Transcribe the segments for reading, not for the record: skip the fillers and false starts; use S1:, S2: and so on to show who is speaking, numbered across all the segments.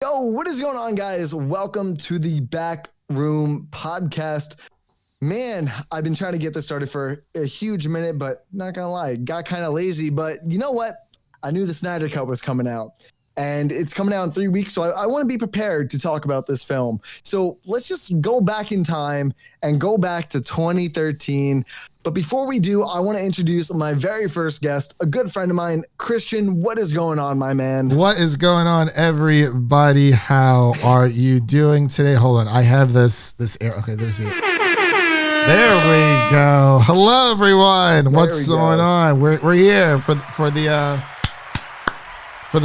S1: Yo, what is going on, guys? Welcome to the Backroom Podcast. Man, I've been trying to get this started for a huge minute, but not gonna lie, got kind of lazy. But you know what? I knew the Snyder Cut was coming out, and it's coming out in 3 weeks, so I want to be prepared to talk about this film. So let's just go back in time and go back to 2013. But before we do, I want to introduce my very first guest, a good friend of mine, Christian. What is going on, my man?
S2: What is going on, everybody? How are you doing today? Hold on, I have this air. Okay, there's it. There we go. Hello, everyone. What's going on? We're here for the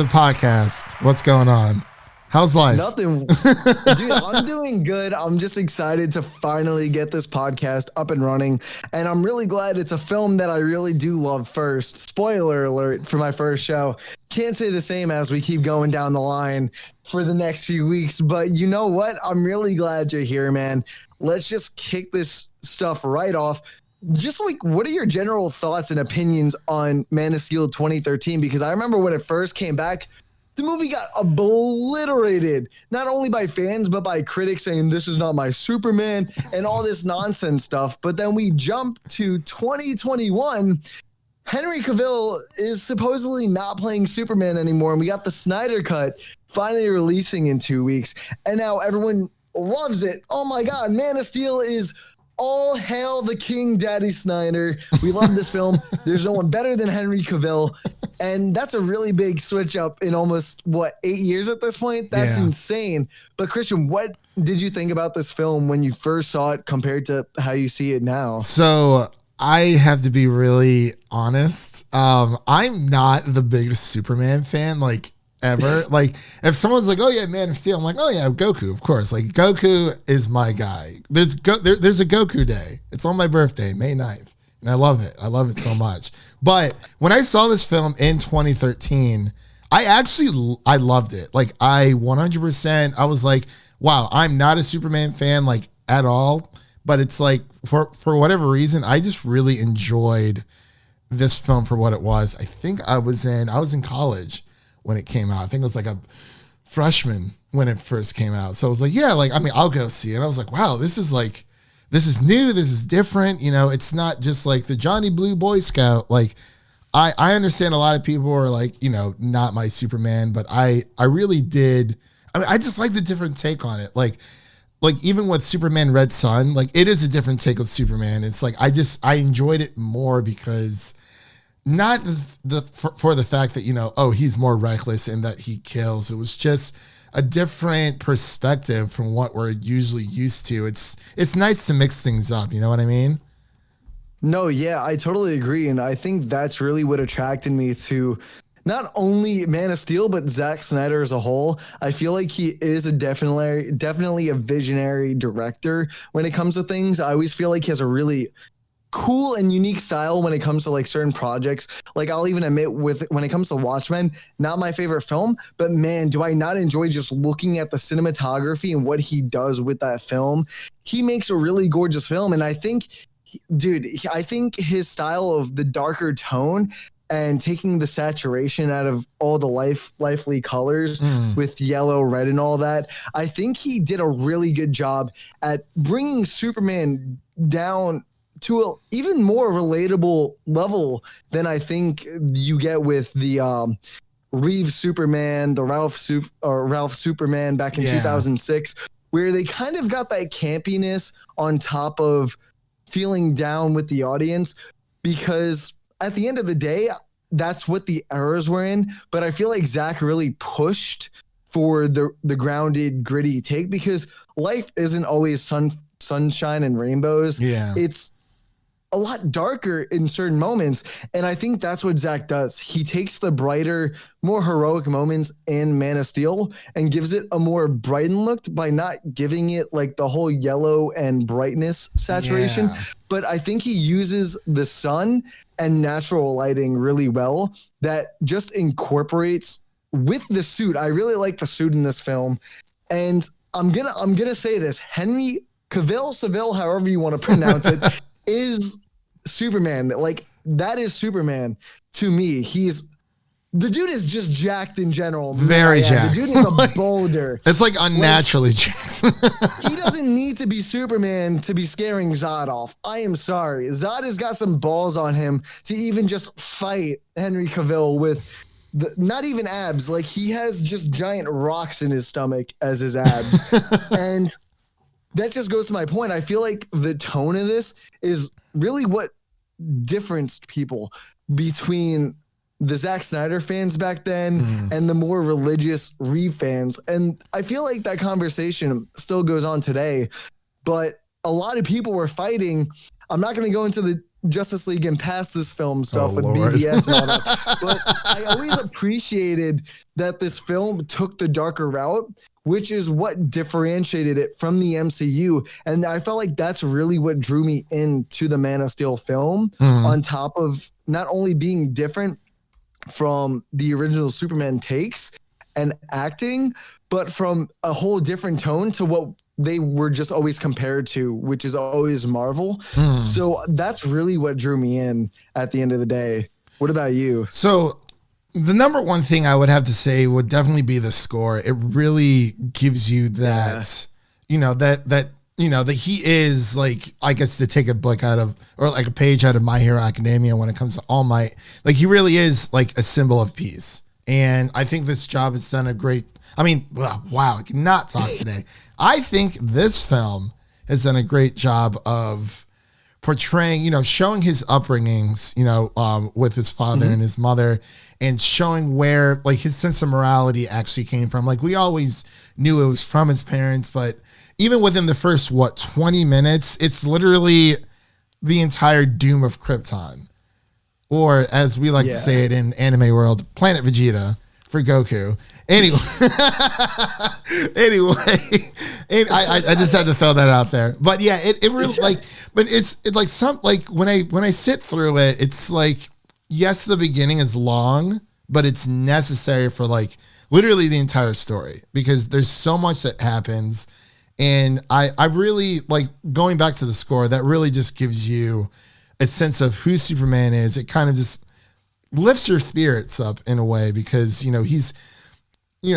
S2: podcast. What's going on? How's life?
S1: Nothing. Dude, I'm doing good. I'm just excited to finally get this podcast up and running. And I'm really glad it's a film that I really do love first. Spoiler alert for my first show. Can't say the same as we keep going down the line for the next few weeks. But you know what? I'm really glad you're here, man. Let's just kick this stuff right off. Just like, what are your general thoughts and opinions on Man of Steel 2013? Because I remember when it first came back, the movie got obliterated, not only by fans, but by critics saying this is not my Superman and all this nonsense stuff. But then we jump to 2021. Henry Cavill is supposedly not playing Superman anymore. And we got the Snyder Cut finally releasing in 2 weeks. And now everyone loves it. Oh my God, Man of Steel is all hail the King, Daddy Snyder. We love this film. There's no one better than Henry Cavill. And that's a really big switch up in almost, 8 years at this point? That's insane. But Christian, what did you think about this film when you first saw it compared to how you see it now?
S2: So I have to be really honest. I'm not the biggest Superman fan, ever. Like, if someone's like, oh yeah, Man of Steel, I'm like, oh yeah, Goku, of course. Like, Goku is my guy. There's a Goku day. It's on my birthday, May 9th. And I love it. I love it so much. But when I saw this film in 2013, I loved it. Like, I 100%, I was like, wow, I'm not a Superman fan, at all. But it's like, for whatever reason, I just really enjoyed this film for what it was. I think I was in college when it came out. I think it was like a freshman when it first came out. So I was like, yeah, I'll go see it. And I was like, wow, this is new. This is different. You know, it's not just like the Johnny Blue Boy Scout. Like, I understand a lot of people are like, not my Superman, but I really did. I just like the different take on it. Like even with Superman Red Son, it is a different take of Superman. It's like, I enjoyed it more because not for the fact that, he's more reckless and that he kills. It was just a different perspective from what we're usually used to. It's nice to mix things up. You know what I mean?
S1: No, yeah, I totally agree. And I think that's really what attracted me to not only Man of Steel, but Zack Snyder as a whole. I feel like he is definitely a visionary director when it comes to things. I always feel like he has a really cool and unique style when it comes to certain projects. I'll even admit when it comes to Watchmen, not my favorite film, but man, do I not enjoy just looking at the cinematography and what he does with that film. He makes a really gorgeous film. And I think, I think his style of the darker tone and taking the saturation out of all the lively colors with yellow, red, and all that, I think he did a really good job at bringing Superman down to an even more relatable level than I think you get with the Reeves Superman, the Ralph Superman back in 2006, where they kind of got that campiness on top of feeling down with the audience, because at the end of the day, that's what the eras were in. But I feel like Zack really pushed for the grounded, gritty take, because life isn't always sunshine and rainbows.
S2: Yeah.
S1: It's a lot darker in certain moments. And I think that's what Zack does. He takes the brighter, more heroic moments in Man of Steel and gives it a more brightened look by not giving it the whole yellow and brightness saturation. Yeah. But I think he uses the sun and natural lighting really well that just incorporates with the suit. I really like the suit in this film. And I'm gonna say this, Henry Cavill, however you want to pronounce it, is Superman. That is Superman to me. He's the dude is just jacked in general.
S2: Very jacked.
S1: The dude is a boulder.
S2: It's like unnaturally jacked.
S1: He doesn't need to be Superman to be scaring Zod off. I am sorry. Zod has got some balls on him to even just fight Henry Cavill with not even abs. Like, he has just giant rocks in his stomach as his abs. And that just goes to my point. I feel like the tone of this is really what differenced people between the Zack Snyder fans back then and the more religious Reeve fans. And I feel like that conversation still goes on today, but a lot of people were fighting. I'm not going to go into the Justice League and past this film stuff with
S2: Lord.
S1: BVS and all that, but I always appreciated that this film took the darker route, which is what differentiated it from the MCU. And I felt like that's really what drew me into the Man of Steel film, on top of not only being different from the original Superman takes and acting, but from a whole different tone to what they were just always compared to, which is always Marvel. So that's really what drew me in at the end of the day. What about you?
S2: So the number one thing I would have to say would definitely be the score. It really gives you that, that he is, like, I guess, to take a book out of, or like a page out of My Hero Academia when it comes to All Might, like, he really is like a symbol of peace. And I think this job has done a great, wow, I cannot talk today. I think this film has done a great job of portraying, showing his upbringings, with his father and his mother, and showing where, like, his sense of morality actually came from. Like, we always knew it was from his parents, but even within the first, 20 minutes, it's literally the entire doom of Krypton. Or, as we like to say it in anime world, Planet Vegeta for Goku. Anyway, I just had to throw that out there. But yeah, it really, like, but it's like when I sit through it, it's like, yes, the beginning is long, but it's necessary for, like, literally the entire story, because there's so much that happens. And I really like going back to the score. That really just gives you a sense of who Superman is. It kind of just lifts your spirits up in a way, because, he's,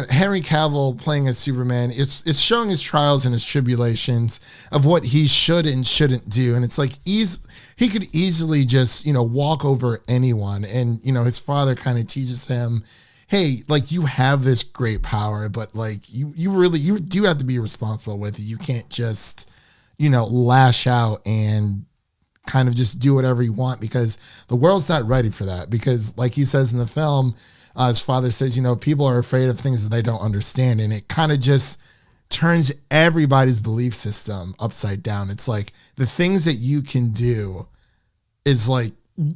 S2: Henry Cavill playing as Superman. It's showing his trials and his tribulations of what he should and shouldn't do. And it's like, he could easily just, walk over anyone. And, his father kind of teaches him, hey, like, you have this great power, but, like, you do have to be responsible with it. You can't just, lash out and kind of just do whatever you want, because the world's not ready for that. Because, like he says in the film, his father says, people are afraid of things that they don't understand. And it kind of just turns everybody's belief system upside down. It's like the things that you can do is, like,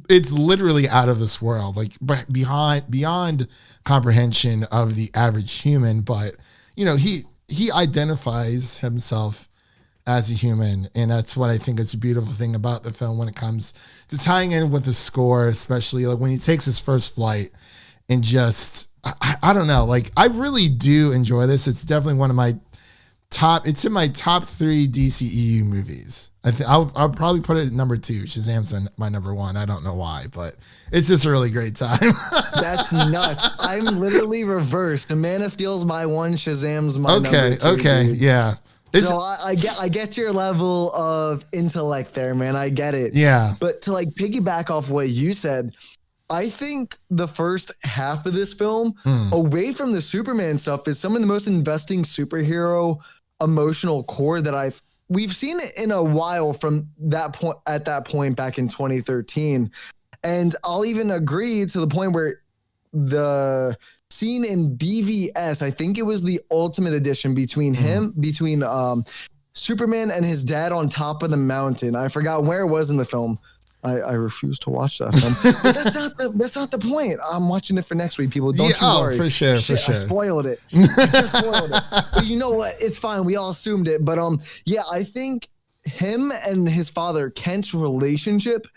S2: it's literally out of this world, like, beyond comprehension of the average human. But, he identifies himself as a human. And that's what I think is a beautiful thing about the film when it comes to tying in with the score, especially like when he takes his first flight and just, I don't know, like, I really do enjoy this. It's definitely one of my it's in my top 3 DCEU movies. I'll probably put it at number 2. Shazam's my number 1. I don't know why, but it's just a really great time.
S1: That's nuts. I'm literally reversed. The Man of Steel's my 1, Shazam's my number 2.
S2: Okay, dude. Yeah.
S1: So I get your level of intellect there, man. I get it.
S2: Yeah.
S1: But to, like, piggyback off what you said, I think the first half of this film, away from the Superman stuff, is some of the most investing superhero emotional core that we've seen it in a while from that point, at that point back in 2013. And I'll even agree to the point where the scene in BVS, I think it was the Ultimate Edition between Superman and his dad on top of the mountain. I forgot where it was in the film. I refuse to watch that film. But that's not the point. I'm watching it for next week, people. Don't you worry.
S2: For sure.
S1: I spoiled it. I just spoiled it. But you know what? It's fine. We all assumed it. But I think him and his father, Kent's relationship,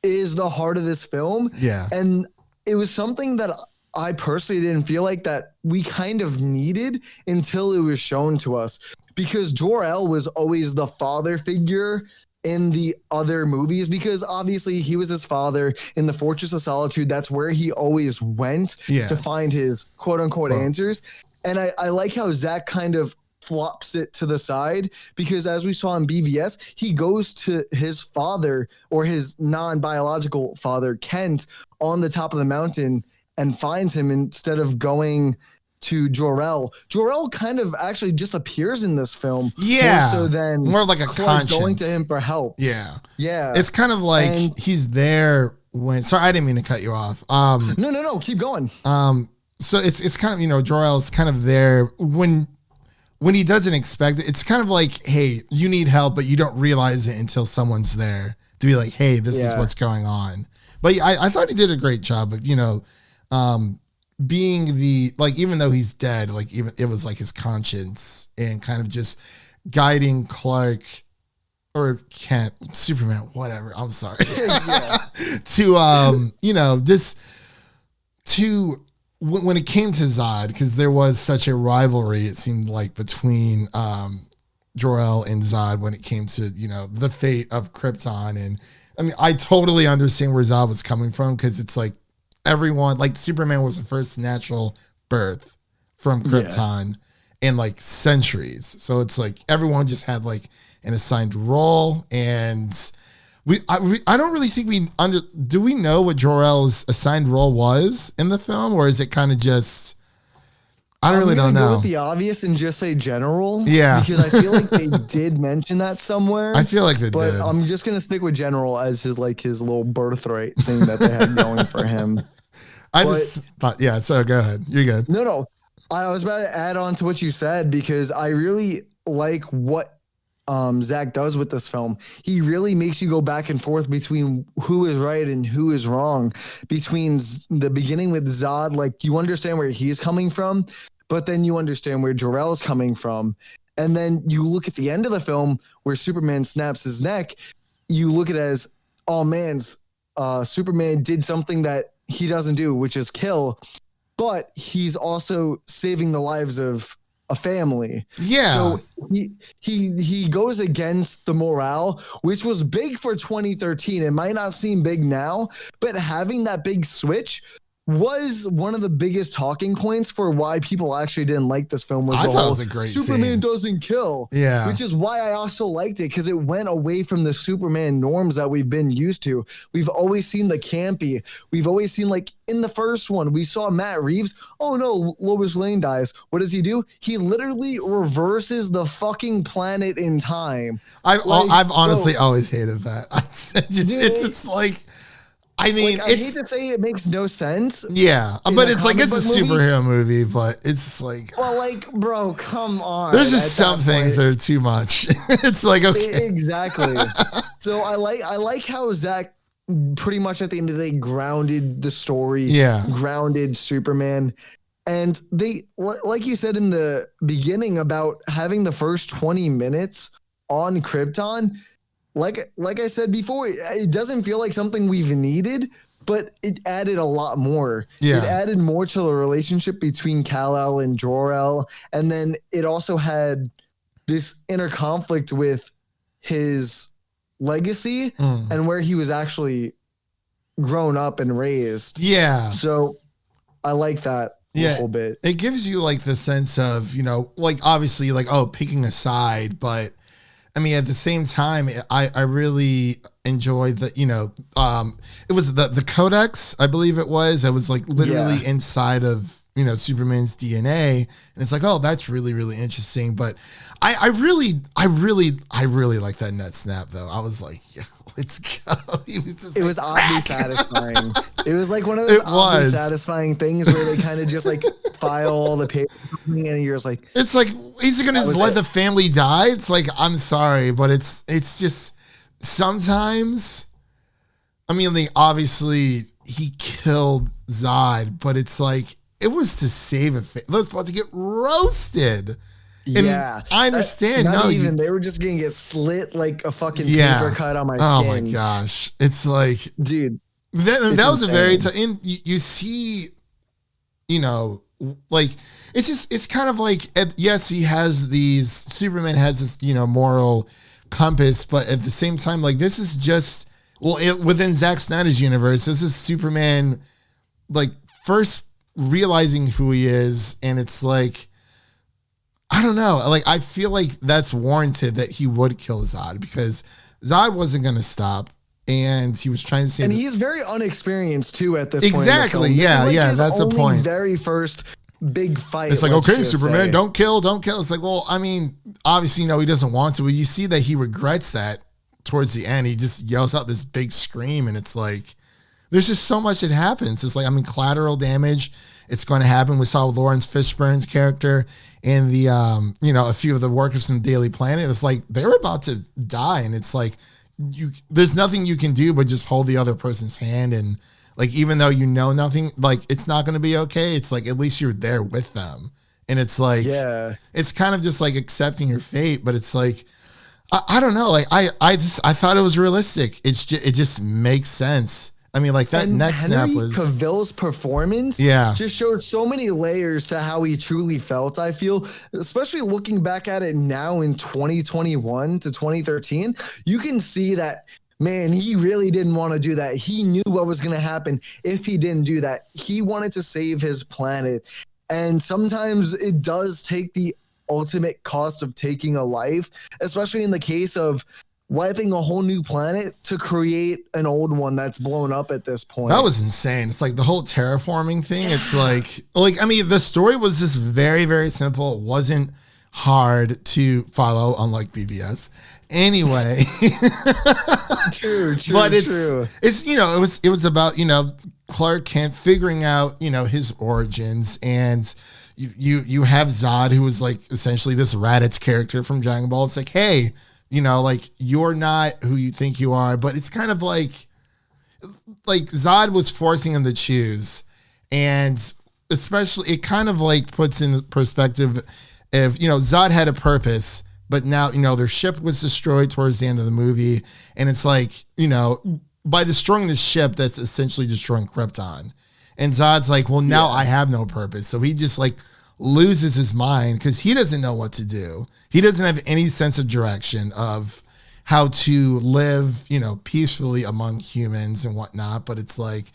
S1: is the heart of this film.
S2: Yeah.
S1: And it was something that I personally didn't feel like that we kind of needed until it was shown to us, because Jor-El was always the father figure in the other movies, because obviously he was his father in the Fortress of Solitude. That's where he always went to find his quote unquote answers. And I like how Zack kind of flops it to the side, because as we saw in BVS, he goes to his father, or his non-biological father, Kent, on the top of the mountain and finds him instead of going to Jor-El. Jor-El kind of actually just appears in this film.
S2: Yeah.
S1: More so than
S2: more like a conscience.
S1: Going to him for help.
S2: Yeah.
S1: Yeah.
S2: It's kind of like he's there when, sorry, I didn't mean to cut you off.
S1: No, keep going.
S2: So it's kind of, you know, Jor-El's kind of there when he doesn't expect it. It's kind of like, hey, you need help, but you don't realize it until someone's there to be like, hey, this is what's going on. But I thought he did a great job of, you know, being the, like, even though he's dead, like, even it was like his conscience and kind of just guiding Clark or Kent, Superman, whatever, I'm sorry, to, you know, just to, when it came to Zod, because there was such a rivalry, it seemed like, between Jor-El and Zod when it came to, you know, the fate of Krypton. And I mean, I totally understand where Zod was coming from, because it's like everyone, like Superman was the first natural birth from Krypton in like centuries. So it's like everyone just had like an assigned role, and I don't really think do we know what Jor-El's assigned role was in the film, or is it kind of just, I don't know.
S1: Go with the obvious and just say general.
S2: Yeah.
S1: Because I feel like they did mention that somewhere.
S2: I feel like they did.
S1: But I'm just going to stick with general as his little birthright thing that they had going for him.
S2: So go ahead. You're good.
S1: No. I was about to add on to what you said, because I really like what Zack does with this film. He really makes you go back and forth between who is right and who is wrong. Between the beginning with Zod, like, you understand where he's coming from, but then you understand where Jor-El's coming from. And then you look at the end of the film where Superman snaps his neck. You look at it as, oh man, Superman did something that he doesn't do, which is kill, but he's also saving the lives of a family.
S2: Yeah.
S1: So he goes against the morale, which was big for 2013. It might not seem big now, but having that big switch was one of the biggest talking points for why people actually didn't like this film.
S2: I thought it was a great
S1: Superman
S2: scene.
S1: Doesn't kill.
S2: Yeah.
S1: Which is why I also liked it, because it went away from the Superman norms that we've been used to. We've always seen the campy. We've always seen, like, in the first one, we saw Matt Reeves. Oh no, Lois Lane dies. What does he do? He literally reverses the fucking planet in time.
S2: I've honestly always hated that. It's just like, I mean,
S1: I hate to say it makes no sense.
S2: Yeah, but it's like, it's a superhero movie, but it's like,
S1: well, like, bro, come on.
S2: There's just some things that are too much. It's like, okay,
S1: exactly. So I like how Zack pretty much at the end of the day grounded the story. Grounded Superman, and they, like you said in the beginning about having the first 20 minutes on Krypton. Like I said before, it doesn't feel like something we've needed, but it added a lot more.
S2: Yeah.
S1: It added more to the relationship between Kal-El and Jor-El, and then it also had this inner conflict with his legacy and where he was actually grown up and raised.
S2: Yeah.
S1: So I like that a little bit.
S2: It gives you like the sense of, you know, like, obviously, like, oh, picking a side, but I mean, at the same time, I really enjoy the, you know, it was the Codex, I believe it was like literally inside of, you know, Superman's DNA. And it's like, oh, that's really, really interesting. But I really like that net snap, though. I was like, yeah, let's go.
S1: It was oddly satisfying. It was like one of those oddly satisfying things where they kind of just like file all the paper and you're just like,
S2: it's like, he's gonna just let the family die. It's like, I'm sorry, but it's just sometimes, I mean, like, obviously he killed Zod, but it's like, it was to save a family. Those about to get roasted. And I understand.
S1: They were just gonna get slit like a fucking paper cut on my skin.
S2: Oh my gosh. It's like, dude, that was a very and you see, you know, like, it's kind of like, yes, Superman has this, you know, moral compass, but at the same time, like this is just within Zack Snyder's universe, this is Superman like first realizing who he is, and it's like I don't know, like I feel like that's warranted that he would kill Zod because Zod wasn't going to stop. And he was trying to say,
S1: and he's very unexperienced too at this point.
S2: Exactly. Yeah. That's the point.
S1: Very first big fight.
S2: It's like, okay, Superman, don't kill. It's like, well, I mean, obviously, he doesn't want to, but you see that he regrets that towards the end. He just yells out this big scream, and it's like, there's just so much that happens. It's like, I mean, collateral damage. It's going to happen. We saw Lawrence Fishburne's character and the, a few of the workers from Daily Planet. It's like they were about to die, and it's like. There's nothing you can do but just hold the other person's hand, and like even though nothing, like it's not going to be okay, it's like at least you're there with them, and it's like it's kind of just like accepting your fate. But it's like I don't know, like I thought it was realistic. It just makes sense. I mean, like that neck snap was
S1: Cavill's performance. Just showed so many layers to how he truly felt. I feel, especially looking back at it now in 2021 to 2013, you can see that, man, he really didn't want to do that. He knew what was going to happen if he didn't do that. He wanted to save his planet. And sometimes it does take the ultimate cost of taking a life, especially in the case of wiping a whole new planet to create an old one that's blown up at this point.
S2: That was insane. It's like the whole terraforming thing. It's like, I mean, the story was just very, very simple. It wasn't hard to follow, unlike BVS. Anyway,
S1: true.
S2: But it was about, Clark Kent figuring out, his origins, and you have Zod, who was like essentially this Raditz character from Dragon Ball. It's like, hey, like you're not who you think you are, but it's kind of like Zod was forcing him to choose. And especially it kind of like puts in perspective if, Zod had a purpose, but now, their ship was destroyed towards the end of the movie. And it's like, by destroying the ship, that's essentially destroying Krypton. And Zod's like, well, now I have no purpose. So he just like loses his mind because he doesn't know what to do. He doesn't have any sense of direction of how to live, peacefully among humans and whatnot. But it's like,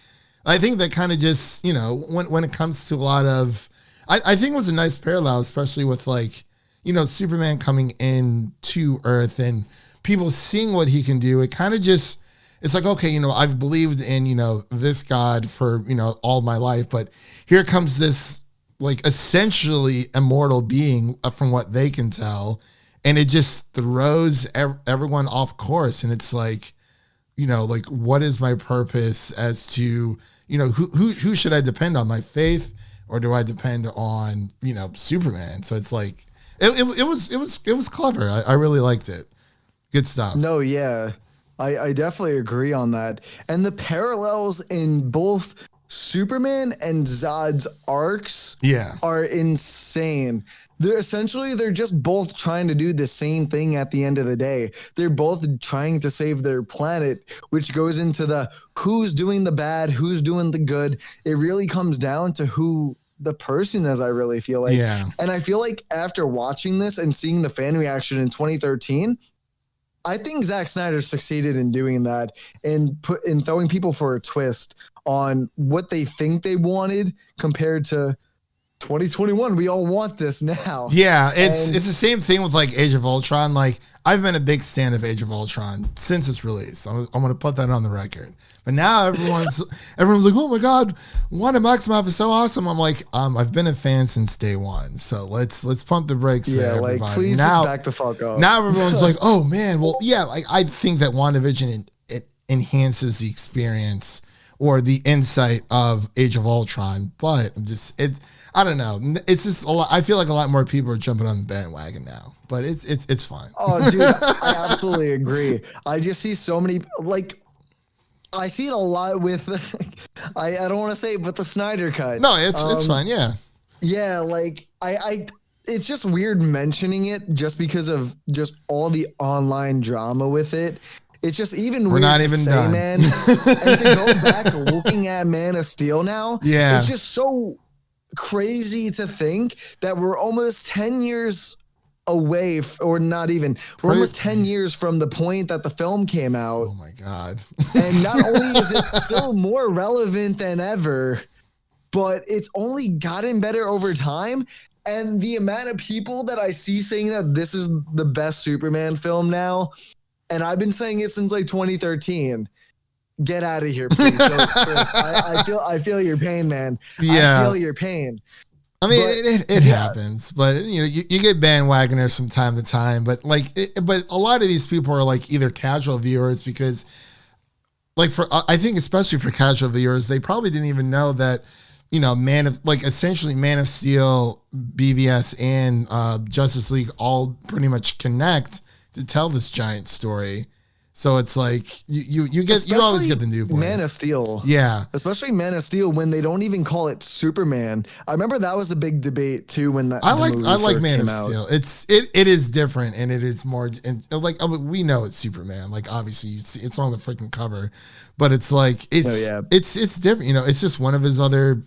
S2: I think that kind of just, when it comes to a lot of, I think it was a nice parallel, especially with like, Superman coming in to Earth and people seeing what he can do. It kind of just, it's like, okay, I've believed in, this God for, all my life, but here comes this like essentially immortal being from what they can tell. And it just throws everyone off course. And it's like, like, what is my purpose as to, who should I depend on, my faith, or do I depend on, Superman? So it's like, it was clever. I really liked it. Good stuff.
S1: No, yeah, I definitely agree on that. And the parallels in both Superman and Zod's arcs are insane. They're just both trying to do the same thing at the end of the day. They're both trying to save their planet, which goes into the who's doing the bad, who's doing the good. It really comes down to who the person is, I really feel like. And I feel like after watching this and seeing the fan reaction in 2013, I think Zack Snyder succeeded in doing that and in throwing people for a twist on what they think they wanted compared to 2021. We all want this now.
S2: Yeah, it's the same thing with like Age of Ultron. Like I've been a big fan of Age of Ultron since its release. I'm going to put that on the record. But now everyone's like, oh my God, Wanda Maximoff is so awesome. I'm like, I've been a fan since day one. So let's pump the brakes there, everybody.
S1: Like please
S2: now,
S1: just back the fuck up.
S2: Now everyone's like, oh man, well yeah, like I think that WandaVision it enhances the experience or the insight of Age of Ultron, but I don't know. It's just a lot. I feel like a lot more people are jumping on the bandwagon now, but it's fine.
S1: Oh, dude, I absolutely agree. I just see so many, like, I see it a lot with, I don't want to say it, but the Snyder cut.
S2: No, it's fine. Yeah.
S1: Yeah. Like it's just weird mentioning it just because of just all the online drama with it. It's just even weird. We're not even done, man. And to go back looking at Man of Steel now, it's just so crazy to think that we're almost 10 years away, or not even, we're almost 10 years from the point that the film came out.
S2: Oh my God.
S1: And not only is it still more relevant than ever, but it's only gotten better over time. And the amount of people that I see saying that this is the best Superman film now, and I've been saying it since like 2013. Get out of here, please. So, Chris, I feel your pain, man.
S2: Yeah.
S1: I feel your pain.
S2: I mean, it happens, but you know, you get bandwagoners from time to time. But but a lot of these people are like either casual viewers because, like, I think especially for casual viewers, they probably didn't even know that, you know, essentially Man of Steel, BVS, and Justice League all pretty much connect to tell this giant story. So it's like you always get the new voice.
S1: Man of Steel.
S2: Yeah.
S1: Especially Man of Steel when they don't even call it Superman. I remember that was a big debate too when I like
S2: Man of Steel. It is different and it is more, and like, we know it's Superman. Like, obviously you see it's on the freaking cover, but it's like it's different. You know, it's just one of his other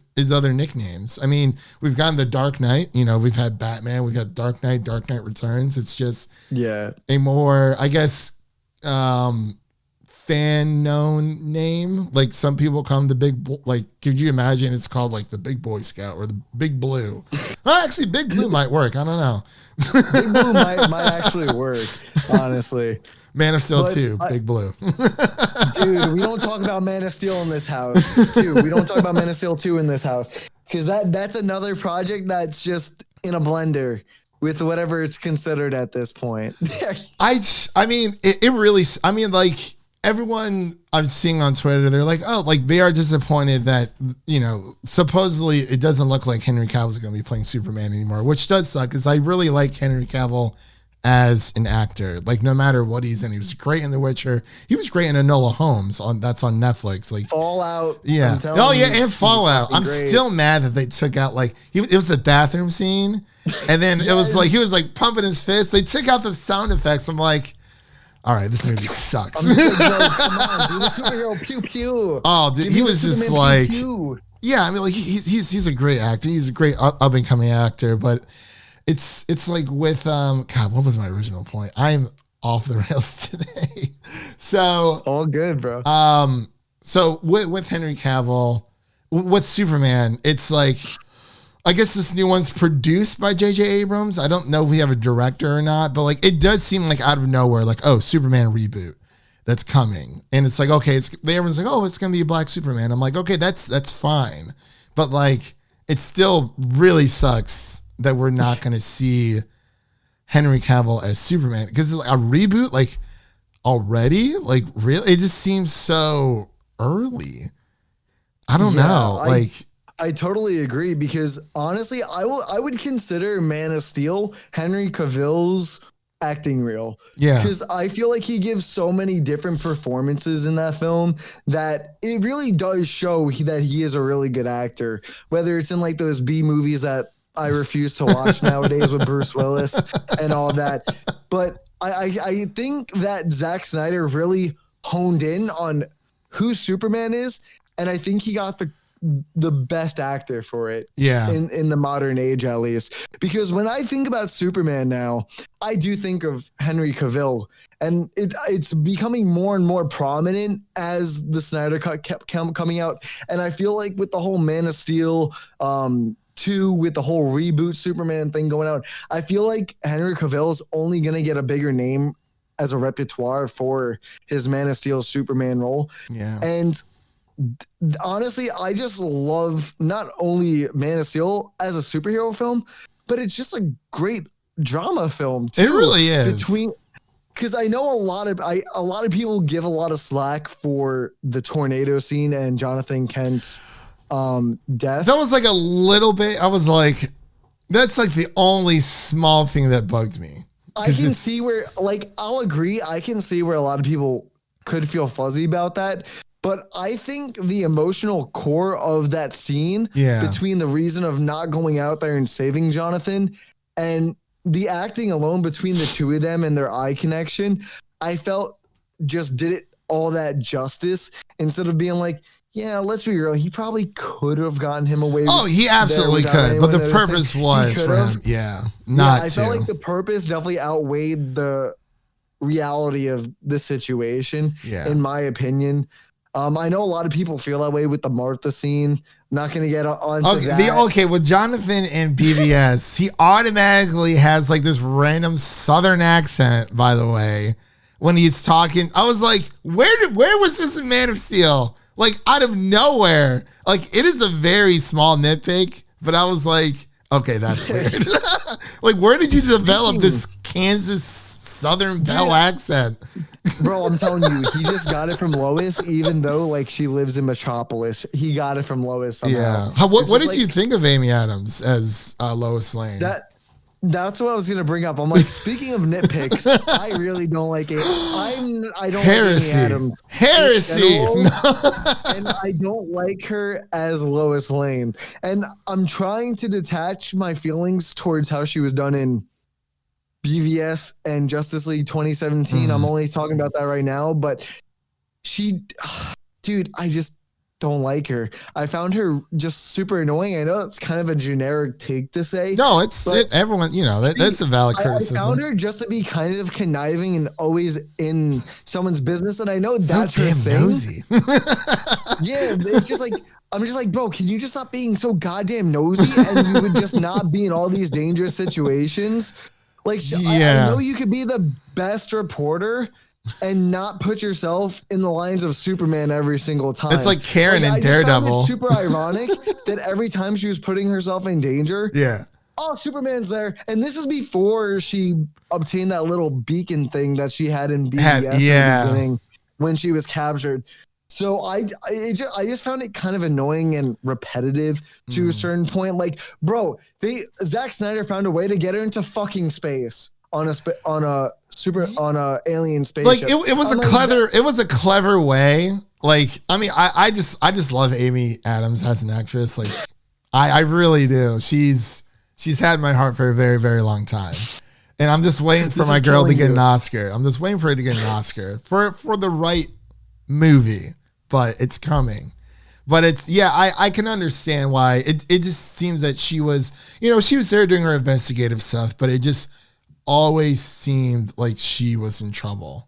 S2: nicknames. I mean, we've gotten the Dark Knight. You know, we've had Batman. We've got Dark Knight Returns. It's just a more, I guess, fan known name. Like, some people call him the Big like, could you imagine it's called like the Big Boy Scout or the Big Blue? Well, actually, Big Blue might work. I don't know.
S1: Big Blue might actually work, honestly.
S2: Man of Steel 2, Big Blue.
S1: Dude, we don't talk about Man of Steel in this house. We don't talk about Man of Steel 2 in this house, because that's another project that's just in a blender with whatever it's considered at this point.
S2: I mean, it really, I mean, like, everyone I'm seeing on Twitter, they're like, oh, like, they are disappointed that, you know, supposedly it doesn't look like Henry Cavill is going to be playing Superman anymore, which does suck, because I really like Henry Cavill as an actor. Like, no matter what he's in, he was great in The Witcher. He was great in Enola Holmes that's on Netflix. Like,
S1: Fallout.
S2: Yeah. And Fallout. I'm still mad that they took out, like, it was the bathroom scene. And then it was like, he was like pumping his fist. They took out the sound effects. I'm like, all right, this movie sucks.
S1: Come on, dude, the superhero pew pew.
S2: Oh, dude, he was just like, yeah, I mean, like, he's a great actor. He's a great up and coming actor, but it's like with God, what was my original point? I'm off the rails today. So
S1: all good, bro.
S2: So with Henry Cavill, with Superman, it's like, I guess this new one's produced by J.J. Abrams. I don't know if we have a director or not, but like, it does seem like out of nowhere, like, oh, Superman reboot that's coming. And it's like, okay, everyone's like, oh, it's going to be a black Superman. I'm like, okay, that's fine. But like, it still really sucks that we're not going to see Henry Cavill as Superman, because like a reboot, like, already, like, really, it just seems so early. I don't know.
S1: I totally agree, because honestly, I would consider Man of Steel Henry Cavill's acting reel.
S2: Yeah.
S1: Because I feel like he gives so many different performances in that film that it really does show that he is a really good actor. Whether it's in like those B movies that I refuse to watch nowadays with Bruce Willis and all that. But I think that Zack Snyder really honed in on who Superman is, and I think he got the best actor for it.
S2: Yeah.
S1: In the modern age, at least. Because when I think about Superman now, I do think of Henry Cavill, and it's becoming more and more prominent as the Snyder Cut kept coming out. And I feel like with the whole Man of Steel 2, with the whole reboot Superman thing going on, I feel like Henry Cavill is only going to get a bigger name as a repertoire for his Man of Steel Superman role.
S2: Yeah.
S1: And honestly, I just love not only Man of Steel as a superhero film, but it's just a great drama film too.
S2: It really is.
S1: Because I know a lot of people give a lot of slack for the tornado scene and Jonathan Kent's death.
S2: That was like a little bit. I was like, that's like the only small thing that bugged me.
S1: I can see where, like, I'll agree. I can see where a lot of people could feel fuzzy about that. But I think the emotional core of that scene, between the reason of not going out there and saving Jonathan and the acting alone between the two of them and their eye connection, I felt just did it all that justice, instead of being like, yeah, let's be real. He probably could have gotten him away.
S2: Oh, he absolutely could, but the purpose was for him, not
S1: I felt like the purpose definitely outweighed the reality of the situation, in my opinion. I know a lot of people feel that way with the Martha scene. Not going to get on
S2: okay, with Jonathan and BVS, he automatically has like this random Southern accent, by the way, when he's talking. I was like, where was this in Man of Steel? Like, out of nowhere. Like, it is a very small nitpick, but I was like, okay, that's weird. Like, where did you develop this Kansas Southern Belle accent?
S1: Bro, I'm telling you, he just got it from Lois, even though like she lives in Metropolis. He got it from Lois somehow.
S2: Yeah. What did you think of Amy Adams as Lois Lane?
S1: That's what I was gonna bring up. I'm like, speaking of nitpicks, I really don't like it. I don't
S2: Heresy.
S1: like Amy Adams.
S2: Heresy.
S1: And I don't like her as Lois Lane. And I'm trying to detach my feelings towards how she was done in BVS and Justice League 2017. I'm only talking about that right now, but dude, I just don't like her. I found her just super annoying. I know that's kind of a generic take to say.
S2: No, everyone, that's a valid criticism.
S1: I found her just to be kind of conniving and always in someone's business, and I know that's her thing.
S2: Nosy.
S1: Yeah, it's just like, I'm just like, bro, can you just stop being so goddamn nosy and you would just not be in all these dangerous situations? Like, I know you could be the best reporter and not put yourself in the lines of Superman every single time.
S2: It's like Karen in Daredevil.
S1: It's super ironic that every time she was putting herself in danger, oh, Superman's there. And this is before she obtained that little beacon thing that she had in BVS in the beginning when she was captured. So I just found it kind of annoying and repetitive to a certain point. Like, bro, Zack Snyder found a way to get her into fucking space on a alien spaceship.
S2: Like it was a clever way. Like, I mean, I just love Amy Adams as an actress. Like, I really do. She's had my heart for a very, very long time. And I'm just waiting for my girl to get an Oscar. I'm just waiting for her to get an Oscar for the right movie. But it's coming. But it's, I can understand why. It just seems that she was there doing her investigative stuff, but it just always seemed like she was in trouble.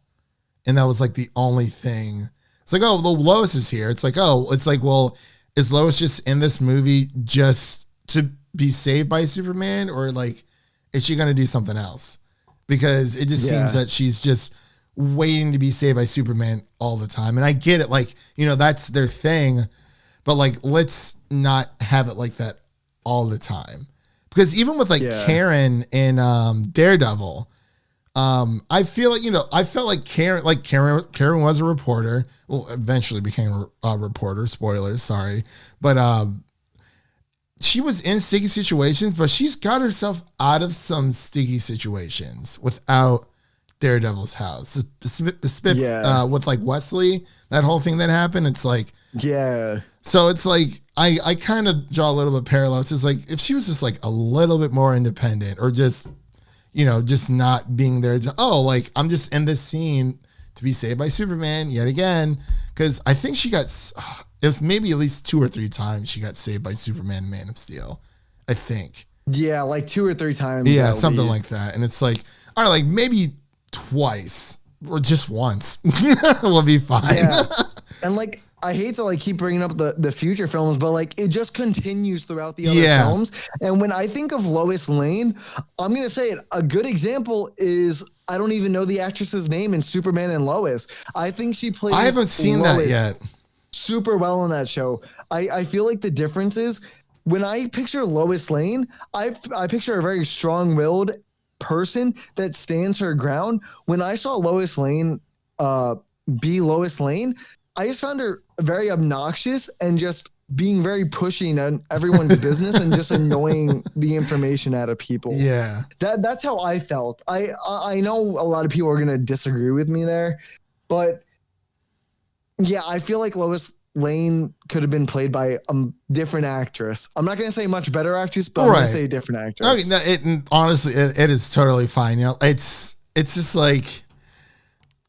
S2: And that was like the only thing. It's like, oh, well, Lois is here. It's like, well, is Lois just in this movie just to be saved by Superman? Or like, is she going to do something else? Because it just seems that she's just waiting to be saved by Superman all the time. And I get it, like, that's their thing, but like, let's not have it like that all the time. Because even with like Karen in Daredevil, I feel like, I felt like Karen was a reporter. Well, eventually became a reporter, spoilers, sorry. But she was in sticky situations, but she's got herself out of some sticky situations without Daredevil's house. With like Wesley, that whole thing that happened, it's like, so it's like I kind of draw a little bit parallels. It's like if she was just like a little bit more independent, or just just not being there to, like, I'm just in this scene to be saved by Superman yet again, because I think she got, it was maybe at least 2 or 3 times she got saved by Superman, Man of Steel, I think.
S1: Yeah, like 2 or 3 times.
S2: Yeah, something like that. And it's like, all right, like maybe twice or just once will be fine.
S1: Yeah. And like, I hate to like keep bringing up the future films, but like it just continues throughout the other films. And when I think of Lois Lane, I'm gonna say it. A good example is, I don't even know the actress's name in Superman and Lois. I think she plays.
S2: I haven't seen
S1: Lois
S2: that yet.
S1: Super well on that show. I feel like the difference is, when I picture Lois Lane, I picture a very strong-willed person that stands her ground. When I saw Lois Lane be Lois Lane, I just found her very obnoxious and just being very pushy on everyone's business and just annoying the information out of people.
S2: Yeah.
S1: That's how I felt. I know a lot of people are going to disagree with me there, but yeah, I feel like Lois Lane could have been played by a different actress. I'm not going to say much better actress, but I'm going to say a different actress.
S2: Okay, no, honestly, it is totally fine. It's just like,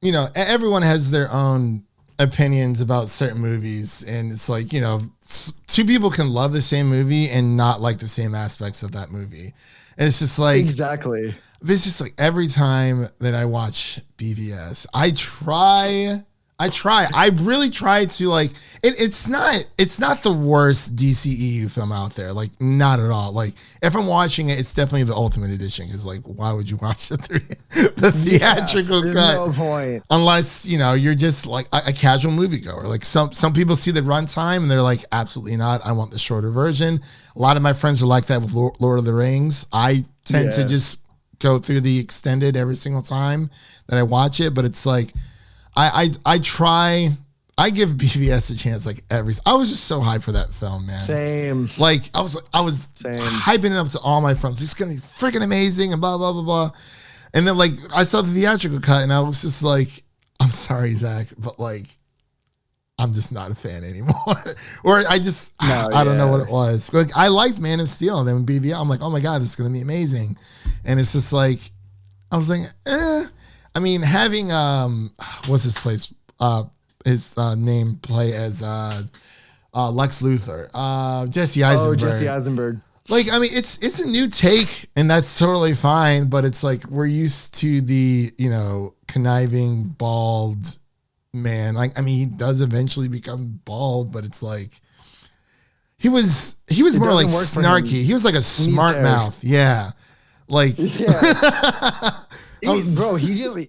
S2: everyone has their own opinions about certain movies, and it's like, you know, two people can love the same movie and not like the same aspects of that movie. And it's just like,
S1: exactly.
S2: It's just like every time that I watch BVS, I really try to like it's not the worst DCEU film out there, like not at all. Like if I'm watching it, it's definitely the Ultimate Edition, because like why would you watch the theatrical cut?
S1: No point.
S2: Unless, you know, you're just like a casual moviegoer. Like some people see the runtime and they're like, absolutely not, I want the shorter version. A lot of my friends are like that with Lord of the Rings. I tend to just go through the extended every single time that I watch it, but it's like I give BVS a chance like I was just so hyped for that film, man.
S1: Same.
S2: Like I was hyping it up to all my friends. It's gonna be freaking amazing and blah blah blah blah. And then like I saw the theatrical cut and I was just like, I'm sorry, Zach, but like I'm just not a fan anymore. Or I don't know what it was. Like I liked Man of Steel, and then BVS, I'm like, oh my god, this is gonna be amazing. And it's just like I was like, I mean, having what's his place? His name play as Lex Luthor, Jesse Eisenberg.
S1: Oh, Jesse Eisenberg.
S2: Like, I mean, it's a new take, and that's totally fine. But it's like we're used to the, you know, conniving bald man. Like, I mean, he does eventually become bald, but it's like he was more like snarky. He was like a smart mouth. Yeah, like
S1: yeah. Bro, he was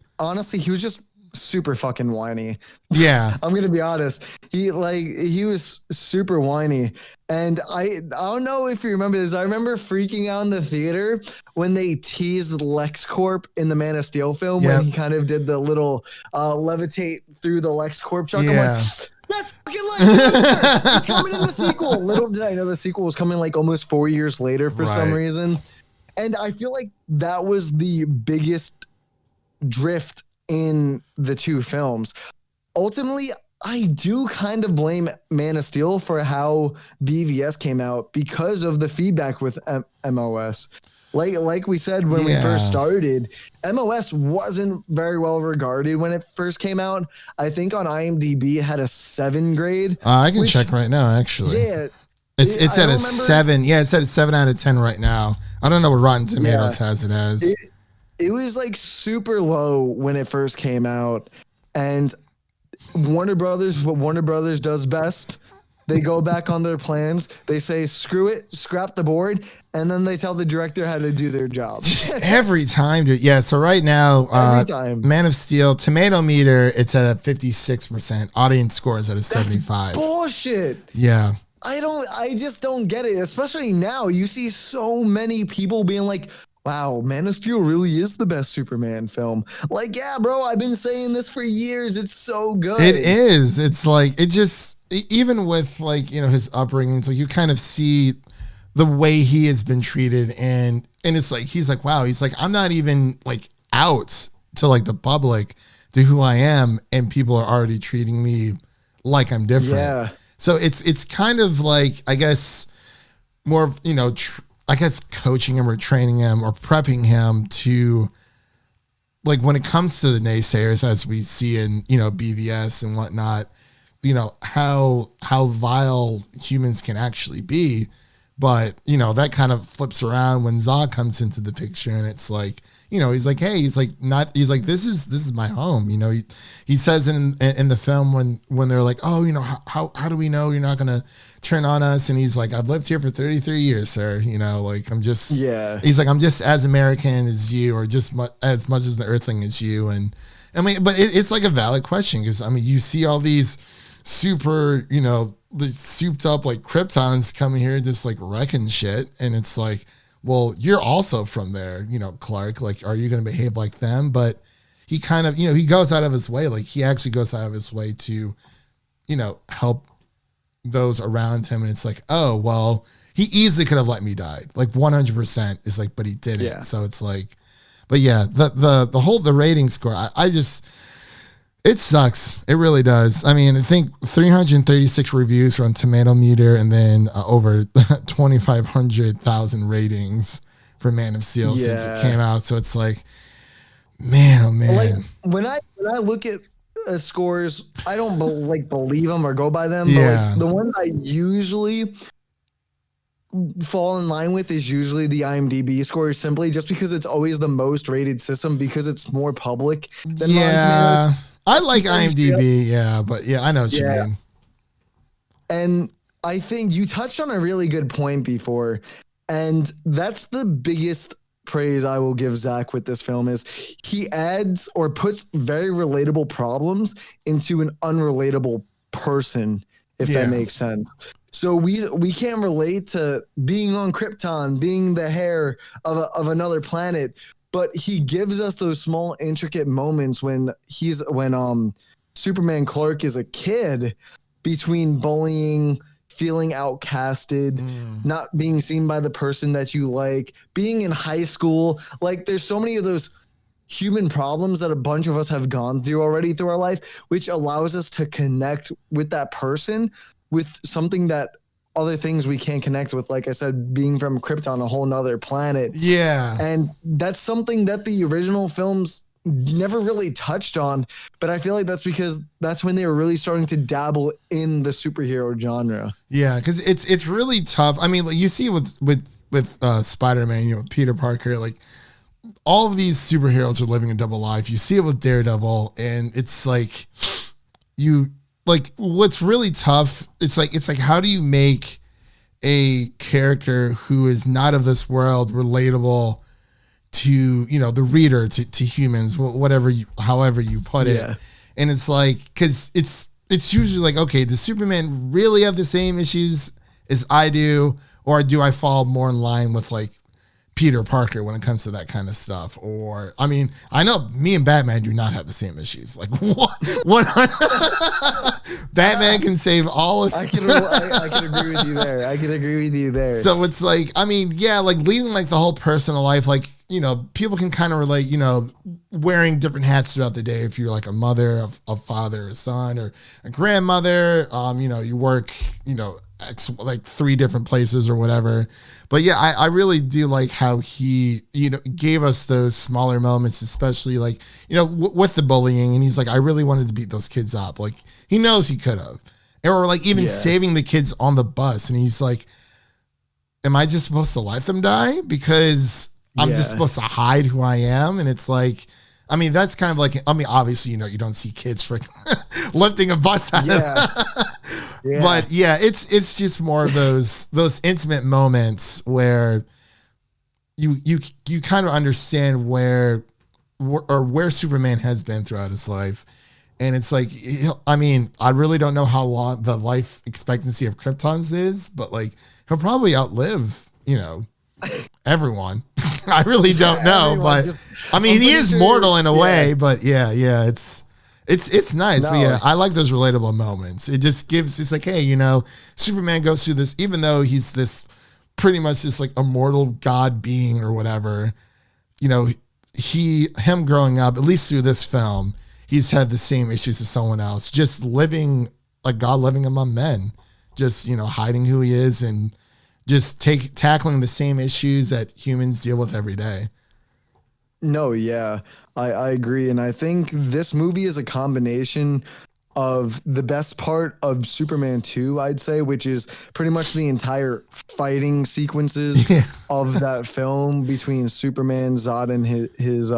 S1: just super fucking whiny.
S2: Yeah.
S1: I'm gonna be honest. He was super whiny. And I don't know if you remember this. I remember freaking out in the theater when they teased LexCorp in the Man of Steel film, when he kind of did the little levitate through the LexCorp chuck.
S2: Yeah.
S1: I'm like, that's fucking LexCorp. He's coming in the sequel. Little did I know the sequel was coming like almost 4 years later for some reason. And I feel like that was the biggest drift in the two films. Ultimately, I do kind of blame Man of Steel for how BVS came out because of the feedback with MOS. Like we said when we first started, MOS wasn't very well regarded when it first came out. I think on IMDb it had a 7 grade.
S2: I can check right now, actually.
S1: Yeah.
S2: It's at a 7. Yeah, it's at a 7 out of 10 right now. I don't know what Rotten Tomatoes has it as.
S1: It was like super low when it first came out, and what Warner Brothers does best, they go back on their plans. They say, screw it, scrap the board, and then they tell the director how to do their job.
S2: Every time, dude. Yeah, so right now, Man of Steel, tomato meter, it's at a 56%. Audience score is at a 75.
S1: Bullshit.
S2: Yeah.
S1: I just don't get it. Especially now, you see so many people being like, wow, Man of Steel really is the best Superman film. Like, yeah, bro, I've been saying this for years. It's so good.
S2: It is. It's like, it just, even with like, you know, his upbringing, so you kind of see the way he has been treated. And it's like, he's like, wow, he's like, I'm not even like out to like the public to who I am. And people are already treating me like I'm different.
S1: Yeah.
S2: So it's kind of like, I guess, more of, you know, I guess coaching him or training him or prepping him to, like, when it comes to the naysayers, as we see in, you know, BVS and whatnot, you know, how vile humans can actually be. But, you know, that kind of flips around when Zack comes into the picture, and it's like, you know, he's like, hey, he's like, this is my home. You know, he says in the film when they're like, oh, you know, how do we know you're not going to turn on us? And he's like, I've lived here for 33 years, sir. You know, like, he's like, I'm just as American as you, or just as much as the Earthling as you. And I mean, but it's like a valid question, because I mean, you see all these super, you know, the souped up like Kryptons coming here just like wrecking shit, and it's like, well, you're also from there, you know, Clark, like, are you going to behave like them? But he kind of, you know, he goes out of his way, like he actually goes out of his way to, you know, help those around him. And it's like, oh, well, he easily could have let me die, like 100% is like, but he didn't. Yeah. So it's like, but yeah, the rating score, I just, it sucks. It really does. I mean, I think 336 reviews are on Tomato Meter, and then over 2,500,000 ratings for Man of Steel since it came out. So it's like, man, oh man.
S1: Like when I look at scores, I don't believe them or go by them.
S2: Yeah.
S1: But the one I usually fall in line with is usually the IMDb score, simply just because it's always the most rated system because it's more public than Rotten Tomatoes.
S2: I like IMDb, but I know what you mean.
S1: And I think you touched on a really good point before, and that's the biggest praise I will give Zack with this film is he adds or puts very relatable problems into an unrelatable person, if that makes sense. So we can't relate to being on Krypton, being the heir of another planet, but he gives us those small intricate moments when Superman Clark is a kid, between bullying, feeling outcasted, not being seen by the person that you like, being in high school. Like, there's so many of those human problems that a bunch of us have gone through already through our life, which allows us to connect with that person with something that other things we can't connect with. Like I said, being from Krypton, a whole nother planet.
S2: Yeah.
S1: And that's something that the original films never really touched on, but I feel like that's because that's when they were really starting to dabble in the superhero genre.
S2: Yeah, because it's really tough. I mean, like, you see with Spider-Man, with Peter Parker, like, all of these superheroes are living a double life. You see it with Daredevil, and it's like what's really tough. It's like how do you make a character who is not of this world relatable to the reader, to humans, however you put it. And it's like, because it's usually like, okay, does Superman really have the same issues as I do, or do I fall more in line with like Peter Parker when it comes to that kind of stuff? Or, I mean, I know me and Batman do not have the same issues. Like, what Batman can save all of.
S1: I can agree with you there.
S2: So it's like, I mean, like leading like the whole personal life, like, people can kind of relate, wearing different hats throughout the day. If you're like a mother, a father, a son, or a grandmother, you work, like 3 different places or whatever. But yeah, I really do like how he, gave us those smaller moments, especially like, with the bullying. And he's like, I really wanted to beat those kids up. Like, he knows he could have. Or like even saving the kids on the bus. And he's like, am I just supposed to let them die? Because I'm just supposed to hide who I am. And it's like, I mean, that's kind of like, I mean, obviously, you don't see kids lifting a bus out of But yeah, it's just more of those intimate moments where you kind of understand where Superman has been throughout his life. And it's like, I mean, I really don't know how long the life expectancy of Kryptons is, but like, he'll probably outlive, everyone. I really don't know, but I mean, he is mortal in a way, but it's nice. No. But I like those relatable moments. It just gives, it's like, hey, Superman goes through this, even though he's this pretty much this like immortal God being or whatever, him growing up, at least through this film, he's had the same issues as someone else, just living like God living among men, just, hiding who he is and just tackling the same issues that humans deal with every day.
S1: No, yeah, I agree. And I think this movie is a combination of the best part of Superman 2, I'd say, which is pretty much the entire fighting sequences of that film between Superman, Zod, and his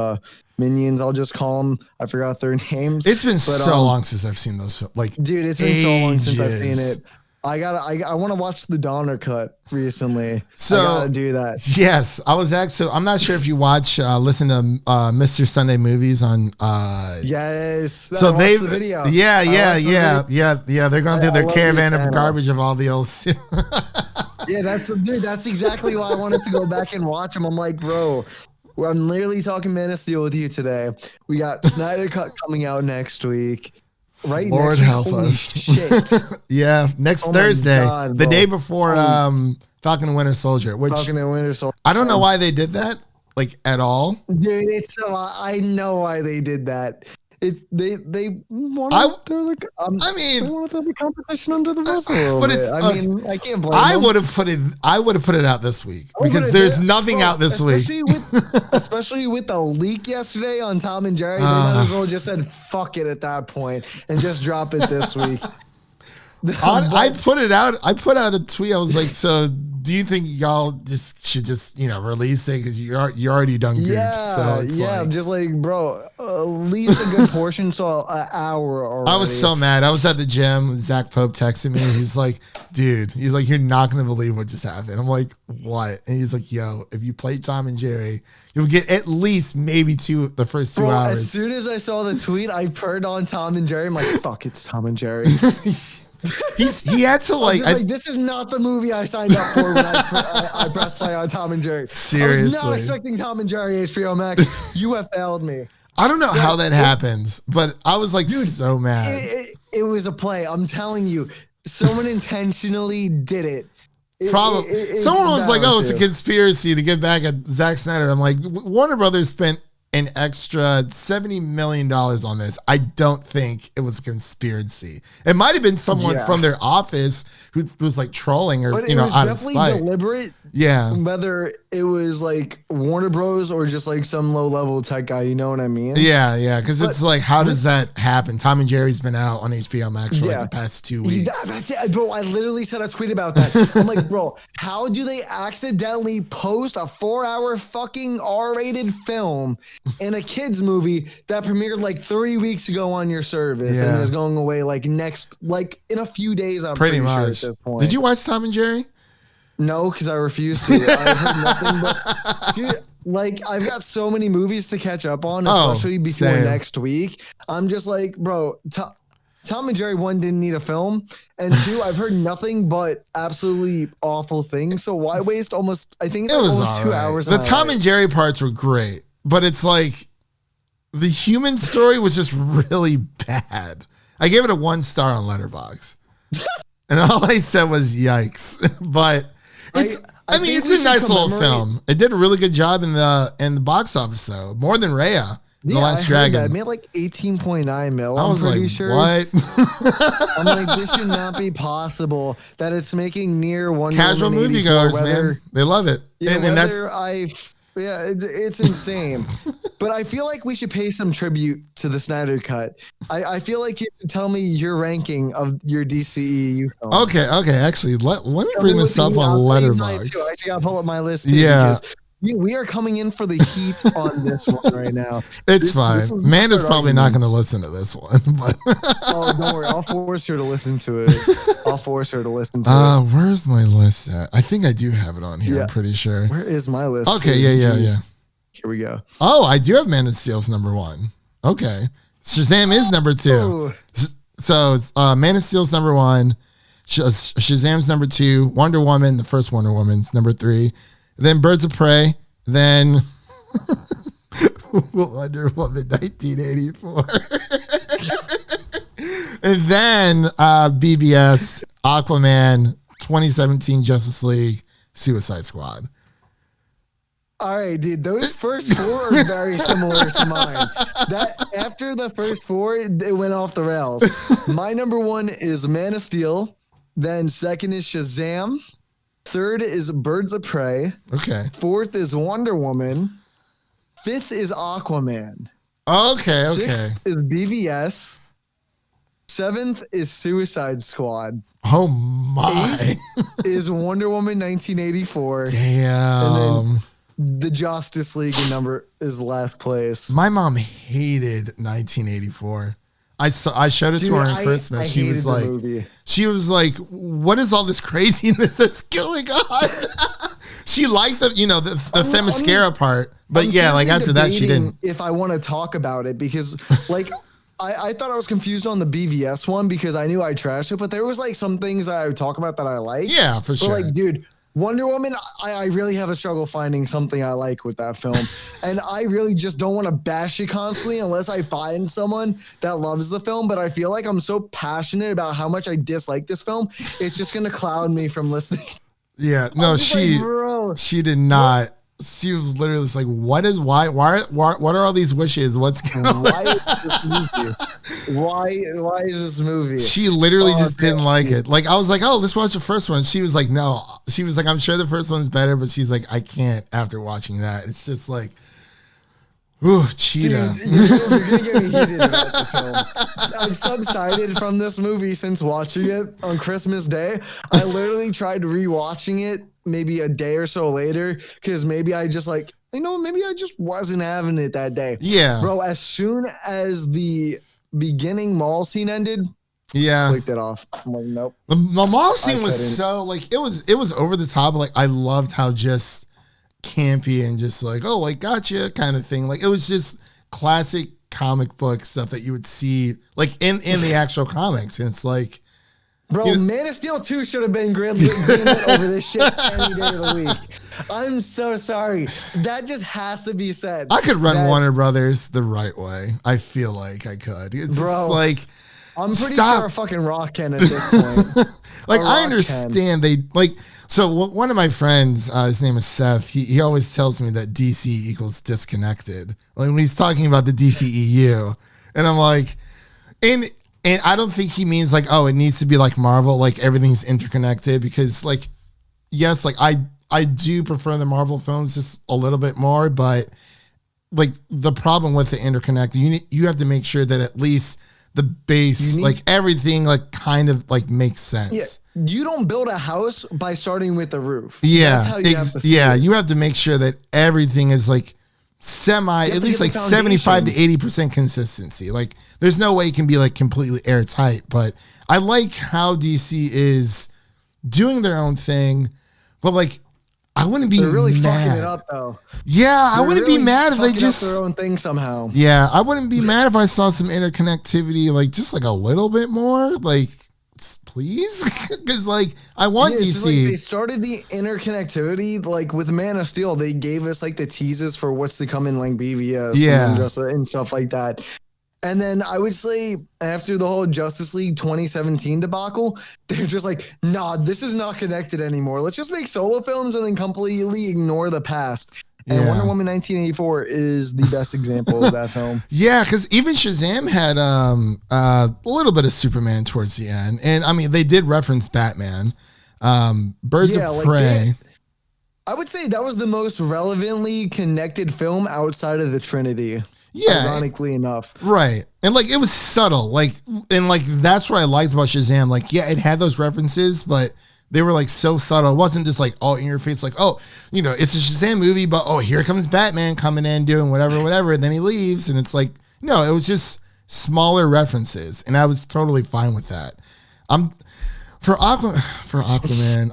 S1: minions. I'll just call them. I forgot their names.
S2: It's been so long since I've seen those. Like,
S1: dude, it's been so long since I've seen it. I want to watch the Donner cut recently. So I gotta do that.
S2: Yes, I was actually. I'm not sure if you listen to Mr. Sunday Movies on.
S1: Yes.
S2: So they
S1: the video.
S2: Yeah. They're going through their caravan of garbage of all the old.
S1: Yeah, that's exactly why I wanted to go back and watch them. I'm like, bro, I'm literally talking Man of Steel with you today. We got Snyder cut coming out next week. Right,
S2: Lord help us.
S1: Shit.
S2: Yeah, next Thursday, God, the day before Falcon and Winter Soldier. I don't know why they did that, like, at all.
S1: Dude, I know why they did that. they want to throw the they want to throw the competition under the bus a little bit. I mean, I can't blame
S2: I
S1: them.
S2: would have put it out this week because there's nothing out this week.
S1: Especially with the leak yesterday on Tom and Jerry, they might as well just said fuck it at that point and just drop it this week.
S2: I put it out. I put out a tweet. I was like, so do you think y'all should release it because you already done goofed?
S1: Yeah,
S2: so it's
S1: I'm just like, bro, at least a good portion, so an hour already.
S2: I was so mad. I was at the gym. Zach Pope texted me. He's like, dude, you're not gonna believe what just happened. I'm like, what? And he's like, yo, if you play Tom and Jerry, you'll get at least maybe the first 2 hours.
S1: As soon as I saw the tweet, I turned on Tom and Jerry. I'm like, fuck, it's Tom and Jerry.
S2: He had to like
S1: this is not the movie I signed up for when I pressed play on Tom and Jerry.
S2: Seriously,
S1: I was not expecting Tom and Jerry HBO Max. You have failed me.
S2: I don't know how that happens, but I was like, dude, so mad.
S1: It was a play. I'm telling you, someone intentionally did it.
S2: Probably someone was like, "Oh, it's a conspiracy to get back at Zack Snyder." I'm like, Warner Brothers spent an extra $70 million on this. I don't think it was a conspiracy. It might have been someone from their office who was like trolling or, out of spite.
S1: Definitely deliberate.
S2: Yeah.
S1: Whether it was like Warner Bros or just like some low level tech guy, you know what I mean?
S2: Yeah, yeah. Because it's like, how does that happen? Tom and Jerry's been out on HBO Max for like the past 2 weeks.
S1: That's it, bro. I literally said a tweet about that. I'm like, bro, how do they accidentally post a 4-hour fucking R-rated film in a kids movie that premiered like 3 weeks ago on your service and is going away like in a few days? I'm pretty much sure at this point.
S2: Did you watch Tom and Jerry?
S1: No, because I refuse to. I heard nothing but, dude, like, I've got so many movies to catch up on, especially before next week. I'm just like, bro, Tom and Jerry, 1, didn't need a film, and 2, I've heard nothing but absolutely awful things. So why waste almost 2 hours?
S2: The Tom and Jerry parts were great, but it's like the human story was just really bad. I gave it a 1 star on Letterboxd, and all I said was yikes. But it's it's a nice little film. It did a really good job in the box office though, more than Raya, The Last Dragon.
S1: It made like 18.9 mil.
S2: I was like, sure. What?
S1: I'm like, this should not be possible that it's making near one.
S2: Casual moviegoers, man, they love it.
S1: Yeah, and it's insane. But I feel like we should pay some tribute to the Snyder Cut. I feel like you should tell me your ranking of your DCEU films.
S2: Okay. Actually, let me bring this up on Letterboxd.
S1: I actually got to pull up my list too. Yeah. We are coming in for the heat on this one right now.
S2: It's fine. Amanda's probably not going to listen to this one. But
S1: oh, don't worry. I'll force her to listen to it.
S2: Where's my list at? I think I do have it on here. Yeah. I'm pretty sure.
S1: Where is my list?
S2: Okay, yeah.
S1: Here we go.
S2: Oh, I do have Man of Steel's number 1. Okay. Shazam is number 2.
S1: Oh.
S2: So it's Man of Steel's number 1. Shazam's number 2. Wonder Woman, the first Wonder Woman's number 3. Then Birds of Prey. Then Wonder Woman 1984. And then BBS, Aquaman, 2017 Justice League, Suicide Squad.
S1: All right, dude. Those first 4 are very similar to mine. That after the first 4, it went off the rails. My number 1 is Man of Steel. Then 2nd is Shazam. 3rd is Birds of Prey.
S2: Okay.
S1: 4th is Wonder Woman. 5th is Aquaman.
S2: Okay.
S1: 6th is BVS. 7th is Suicide Squad.
S2: Oh my!
S1: 8th is Wonder Woman 1984.
S2: Damn.
S1: And then the Justice League number is last place.
S2: My mom hated 1984. I showed it to her on Christmas. She was like, "What is all this craziness that's going on?" She liked the Themyscira part, but after that she didn't.
S1: If I want to talk about it, because like I thought I was confused on the BVS one because I knew I trashed it, but there was like some things that I would talk about that I like.
S2: Yeah, for sure.
S1: Like, dude, Wonder Woman, I really have a struggle finding something I like with that film. And I really just don't want to bash it constantly unless I find someone that loves the film. But I feel like I'm so passionate about how much I dislike this film, it's just going to cloud me from listening.
S2: Yeah, no, she did not. she was literally just like, what are all these wishes? What's going on?
S1: Why is this movie? Why is this movie?
S2: She literally just didn't like it. Like, I was like, oh, let's watch the first one. She was like, no. She was like, I'm sure the first one's better, but she's like, I can't after watching that. It's just like, ooh, cheetah.
S1: Dude, you're gonna get me heated about the film. I've subsided from this movie since watching it on Christmas Day. I literally tried rewatching it maybe a day or so later because maybe I just like, maybe I just wasn't having it that day.
S2: Yeah.
S1: Bro, as soon as the beginning mall scene ended, clicked it off. I'm like, nope.
S2: The mall scene was so like, it was over the top. Like, I loved how just campy and just like, oh, like, gotcha kind of thing. Like, it was just classic comic book stuff that you would see like in the actual comics. And it's like,
S1: bro, Man of Steel 2 should have been greenlit over this shit any day of the week. I'm so sorry. That just has to be said.
S2: I could run Warner Brothers the right way. I feel like I could. It's just like,
S1: I'm pretty sure a fucking Rock can at this point.
S2: Like, I understand they like. So one of my friends, his name is Seth. He always tells me that DC equals disconnected. Like, when he's talking about the DCEU, and I'm like, and I don't think he means like, oh, it needs to be like Marvel, like everything's interconnected, because like, yes, like I do prefer the Marvel films just a little bit more, but like the problem with the interconnect, you have to make sure that at least the base, like everything, like kind of like makes sense.
S1: Yeah, you don't build a house by starting with the roof.
S2: Yeah,
S1: that's how you have to see it.
S2: You have to make sure that everything is like at least like 75 to 80% consistency. Like, there's no way it can be like completely airtight. But I like how DC is doing their own thing, but like, I wouldn't be
S1: They're really
S2: mad.
S1: fucking it up though.
S2: Yeah, I wouldn't be mad if they just
S1: their own thing somehow.
S2: Yeah, I wouldn't be mad if I saw some interconnectivity, like just like a little bit more, like please, because like I want DC.
S1: So, like, they started the interconnectivity like with Man of Steel. They gave us like the teases for what's to come in like BVS, and stuff like that. And then I would say after the whole Justice League 2017 debacle, they're just like, nah, this is not connected anymore. Let's just make solo films and then completely ignore the past. And Wonder Woman 1984 is the best example of that film.
S2: Yeah, because even Shazam had a little bit of Superman towards the end. And I mean, they did reference Batman. Birds of Prey.
S1: I would say that was the most relevantly connected film outside of the Trinity.
S2: Yeah,
S1: ironically enough,
S2: right, and like it was subtle, like, and like that's what I liked about Shazam. Like, yeah, it had those references, but they were like so subtle. It wasn't just like all in your face, like, oh, it's a Shazam movie, but oh, here comes Batman coming in doing whatever, and then he leaves, and it's like, no, it was just smaller references, and I was totally fine with that. For Aquaman,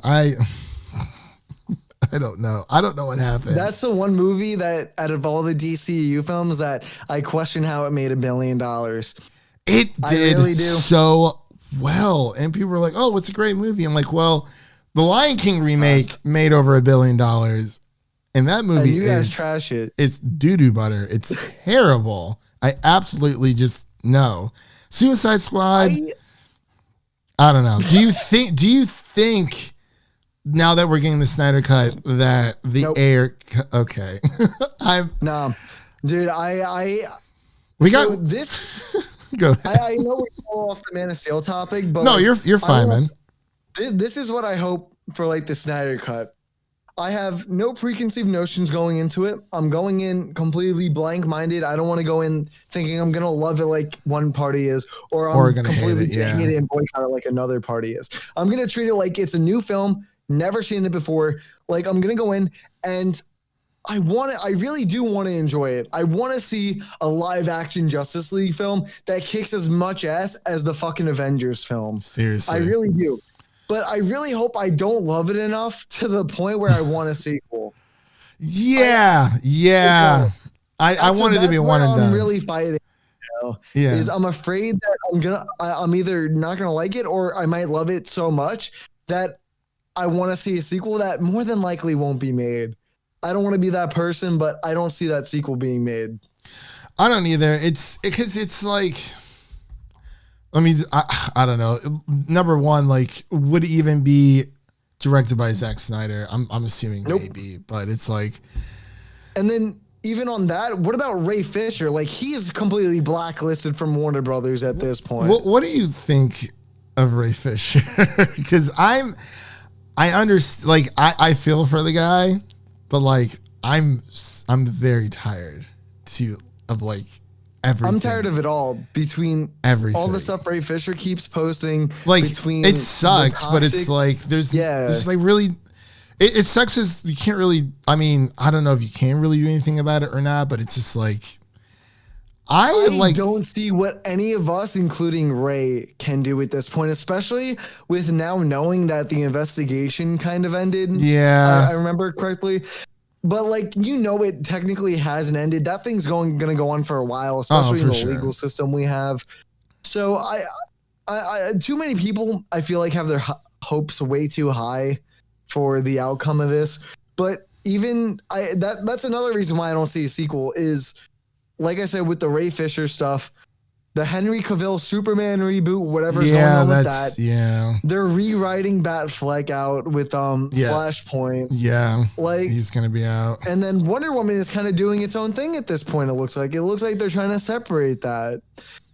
S2: I don't know. I don't know what happened.
S1: That's the one movie that out of all the DCU films that I question how it made $1 billion.
S2: It did really so well. And people were like, oh, it's a great movie. I'm like, well, the Lion King remake made over $1 billion. And that movie,
S1: you guys trash it.
S2: It's doo-doo butter. It's terrible. I absolutely just no. Suicide Squad. I don't know. Do you think now that we're getting the Snyder cut that the okay.
S1: Dude, this.
S2: Go ahead.
S1: I know we fall off the Man of Steel topic, but
S2: no, you're fine, man.
S1: This is what I hope for like the Snyder cut. I have no preconceived notions going into it. I'm going in completely blank-minded. I don't want to go in thinking I'm gonna love it like one party is, or I'm
S2: gonna
S1: completely
S2: hate
S1: it and boycott it like another party is. I'm gonna treat it like it's a new film. Never seen it before. Like, I'm gonna go in and I really do want to enjoy it. I want to see a live action Justice League film that kicks as much ass as the fucking Avengers film.
S2: Seriously.
S1: I really do. But I really hope I don't love it enough to the point where I want a sequel.
S2: Yeah. I wanted to be one and done.
S1: I'm really fighting. Is I'm afraid that I'm either not gonna like it or I might love it so much that I want to see a sequel that more than likely won't be made. I don't want to be that person, but I don't see that sequel being made.
S2: I don't either. It's because it's like, I mean, I don't know. Number one, like, would it even be directed by Zack Snyder? I'm assuming maybe, but it's like,
S1: And then even on that, what about Ray Fisher? Like, he's completely blacklisted from Warner Brothers at this point.
S2: What do you think of Ray Fisher? Because I understand, like, I feel for the guy, but like I'm very tired of like everything.
S1: I'm tired of it all, between
S2: everything,
S1: all the stuff Ray Fisher keeps posting.
S2: Like,
S1: between
S2: it sucks, but it's like there's like really. It sucks as you can't really, I mean, I don't know if you can really do anything about it or not, but it's just like, I
S1: don't see what any of us, including Ray, can do at this point, especially with now knowing that the investigation kind of ended.
S2: Yeah.
S1: I remember correctly. But like, it technically hasn't ended. That thing's going to go on for a while, especially in the legal system we have. So I too many people, I feel like, have their hopes way too high for the outcome of this. But even that's another reason why I don't see a sequel is, like I said, with the Ray Fisher stuff, the Henry Cavill Superman reboot, whatever's going on with that.
S2: Yeah.
S1: They're rewriting Batfleck out with Flashpoint.
S2: Yeah.
S1: Like,
S2: he's gonna be out.
S1: And then Wonder Woman is kind of doing its own thing at this point. It looks like they're trying to separate that.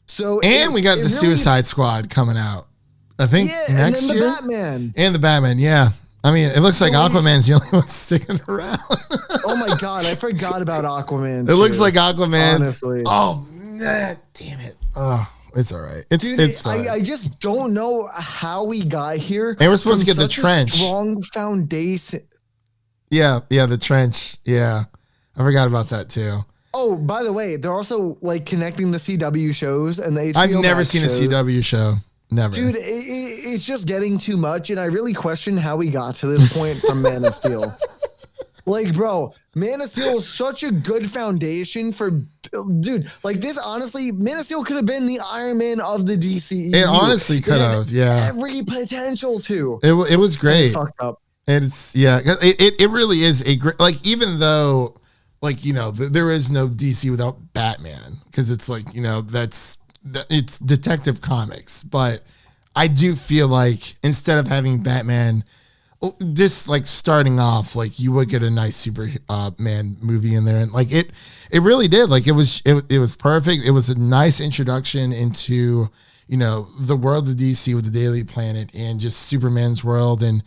S1: So
S2: we got the Suicide Squad coming out, I think, next year. And the Batman, yeah. I mean, it looks like Aquaman's the only one sticking around.
S1: Oh my God, I forgot about Aquaman.
S2: It looks like Aquaman.
S1: Honestly.
S2: Oh man, damn it. Oh, it's all right. It's fine.
S1: I just don't know how we got here.
S2: And we're supposed to get the trench.
S1: Strong foundation.
S2: Yeah, the trench. Yeah, I forgot about that too.
S1: Oh, by the way, they're also like connecting the CW shows and the HBO
S2: I've never seen a CW show. Never.
S1: Dude, it's just getting too much, and I really question how we got to this point from Man of Steel. Like, bro, Man of Steel is such a good foundation for, dude, like this, honestly, Man of Steel could have been the Iron Man of the DCEU.
S2: It honestly could have, yeah.
S1: Every potential to.
S2: It was great.
S1: Fucked up.
S2: It really is a great, like, even though, like, there is no DC without Batman, because it's like, it's Detective Comics, but I do feel like instead of having Batman just like starting off, like, you would get a nice Superman movie in there, and like it really did. Like, it was perfect. It was a nice introduction into the world of DC with the Daily Planet and just Superman's world. And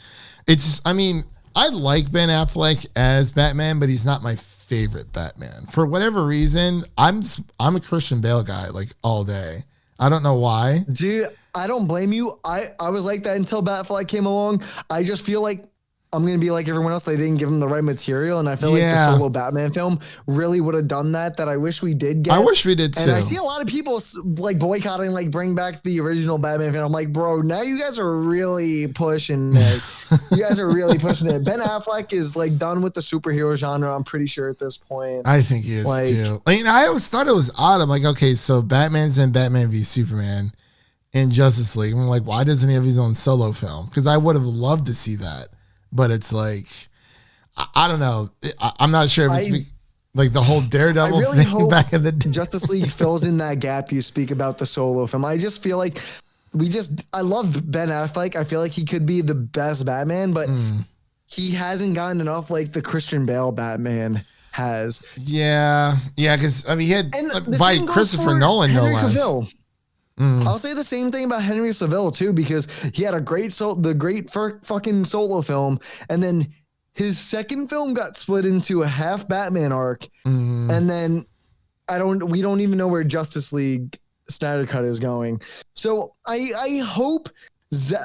S2: it's just, I mean, I like Ben Affleck as Batman, but he's not my favorite Batman for whatever reason. I'm a Christian Bale guy, like, all day. I don't know why.
S1: Dude, I don't blame you. I was like that until Batfleck came along. I just feel like I'm going to be like everyone else. They didn't give him the right material. And I feel like the solo Batman film really would have done that I wish we did get.
S2: I wish we did too.
S1: And I see a lot of people like boycotting, like, bring back the original Batman film. I'm like, bro, now you guys are really pushing it. You guys are really pushing it. Ben Affleck is like done with the superhero genre, I'm pretty sure, at this point.
S2: I think he is too. I mean, I always thought it was odd. I'm like, okay, so Batman's in Batman v Superman in Justice League. I'm like, why doesn't he have his own solo film? Because I would have loved to see that. But it's like, I don't know. I'm not sure if it's like the whole Daredevil thing back in the day.
S1: Justice League fills in that gap you speak about the solo film. I just feel like I love Ben Affleck. I feel like he could be the best Batman, but he hasn't gotten enough like the Christian Bale Batman has.
S2: Yeah. Because, I mean, he had by Christopher Nolan, no less.
S1: I'll say the same thing about Henry Cavill too, because he had a great fucking solo film, and then his second film got split into a half Batman arc, and then we don't even know where Justice League Snyder cut is going. So I hope,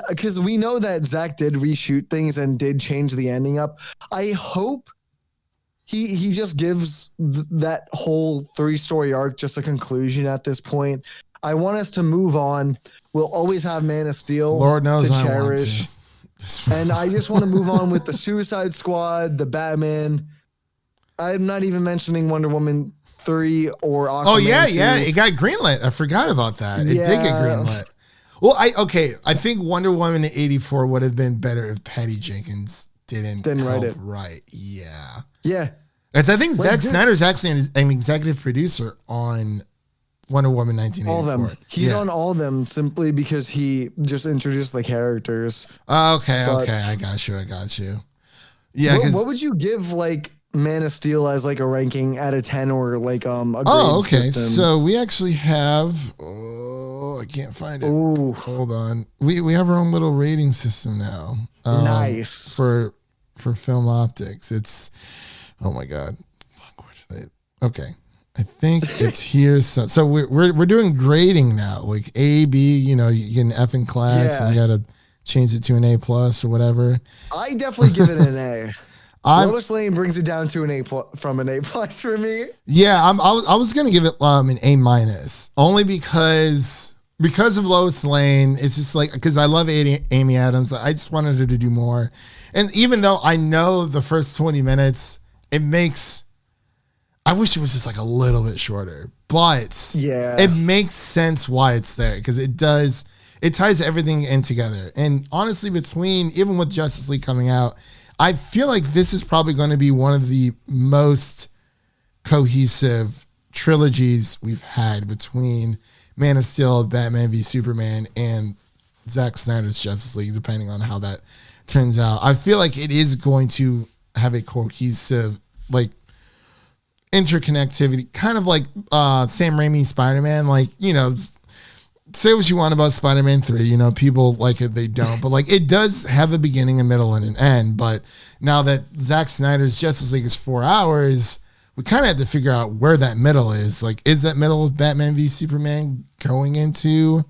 S1: because we know that Zack did reshoot things and did change the ending up. I hope he just gives that whole 3-story arc just a conclusion at this point. I want us to move on. We'll always have Man of Steel
S2: Lord knows
S1: to
S2: I
S1: cherish.
S2: Want to.
S1: And I just want to move on with the Suicide Squad, the Batman. I'm not even mentioning Wonder Woman 3 or Aquaman.
S2: Oh, yeah. It got greenlit. I forgot about that. It did get greenlit. Well, I think Wonder Woman 84 would have been better if Patty Jenkins didn't write it. Right. Yeah.
S1: Yeah.
S2: Because I think Zack Snyder's actually an executive producer on Wonder Woman 1984.
S1: All of them. He's on all of them simply because he just introduced the characters.
S2: Okay. I got you. Yeah.
S1: What would you give, like, Man of Steel as like a ranking out of 10 or like a grade
S2: Okay.
S1: system.
S2: So we actually have. Oh, I can't find it.
S1: Ooh.
S2: Hold on. We have our own little rating system now.
S1: Nice.
S2: For FilmOptix. It's. Oh my god. Fuck. Where did I? Okay. I think it's here. So we're doing grading now, like A, B. You know, you get an F in class, and you gotta change it to an A+ or whatever.
S1: I definitely give it an A.
S2: Lois
S1: Lane brings it down to an A+ from an A+ for me.
S2: Yeah, I was gonna give it an A-, only because of Lois Lane. It's just like, because I love Amy Adams. I just wanted her to do more, and even though I know the first 20 minutes, I wish it was just like a little bit shorter, but it makes sense why it's there, because it ties everything in together. And honestly, even with Justice League coming out, I feel like this is probably going to be one of the most cohesive trilogies we've had between Man of Steel, Batman v Superman, and Zack Snyder's Justice League, depending on how that turns out. I feel like it is going to have a cohesive, like, interconnectivity, kind of like Sam Raimi's Spider-Man. Like, you know, say what you want about Spider-Man 3, you know, people like it, they don't, but like, it does have a beginning, a middle, and an end. But now that Zack Snyder's Justice League is 4 hours, we kind of have to figure out where that middle is. Like, is that middle with Batman v Superman going into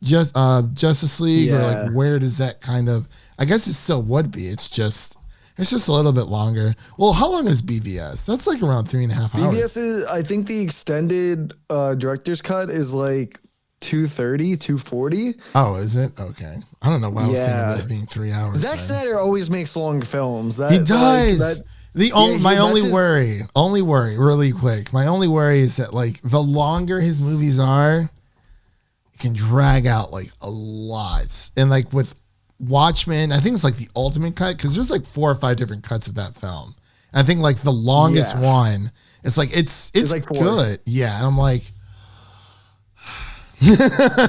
S2: Justice League, or like, where does that kind of? I guess it still would be. It's just a little bit longer. Well, how long is BVS? That's like around 3.5 hours.
S1: BVS is, I think the extended director's cut is like 230, 240.
S2: Oh, is it? Okay. I don't know why I was thinking of it being 3 hours.
S1: Zack Snyder always makes long films.
S2: He does. My only worry, really quick, my only worry is that, like, the longer his movies are, it can drag out like a lot. And like with Watchmen, I think it's like the ultimate cut, because there's like 4 or 5 different cuts of that film. And I think like the longest one, it's like it's like good. Yeah. And I'm like,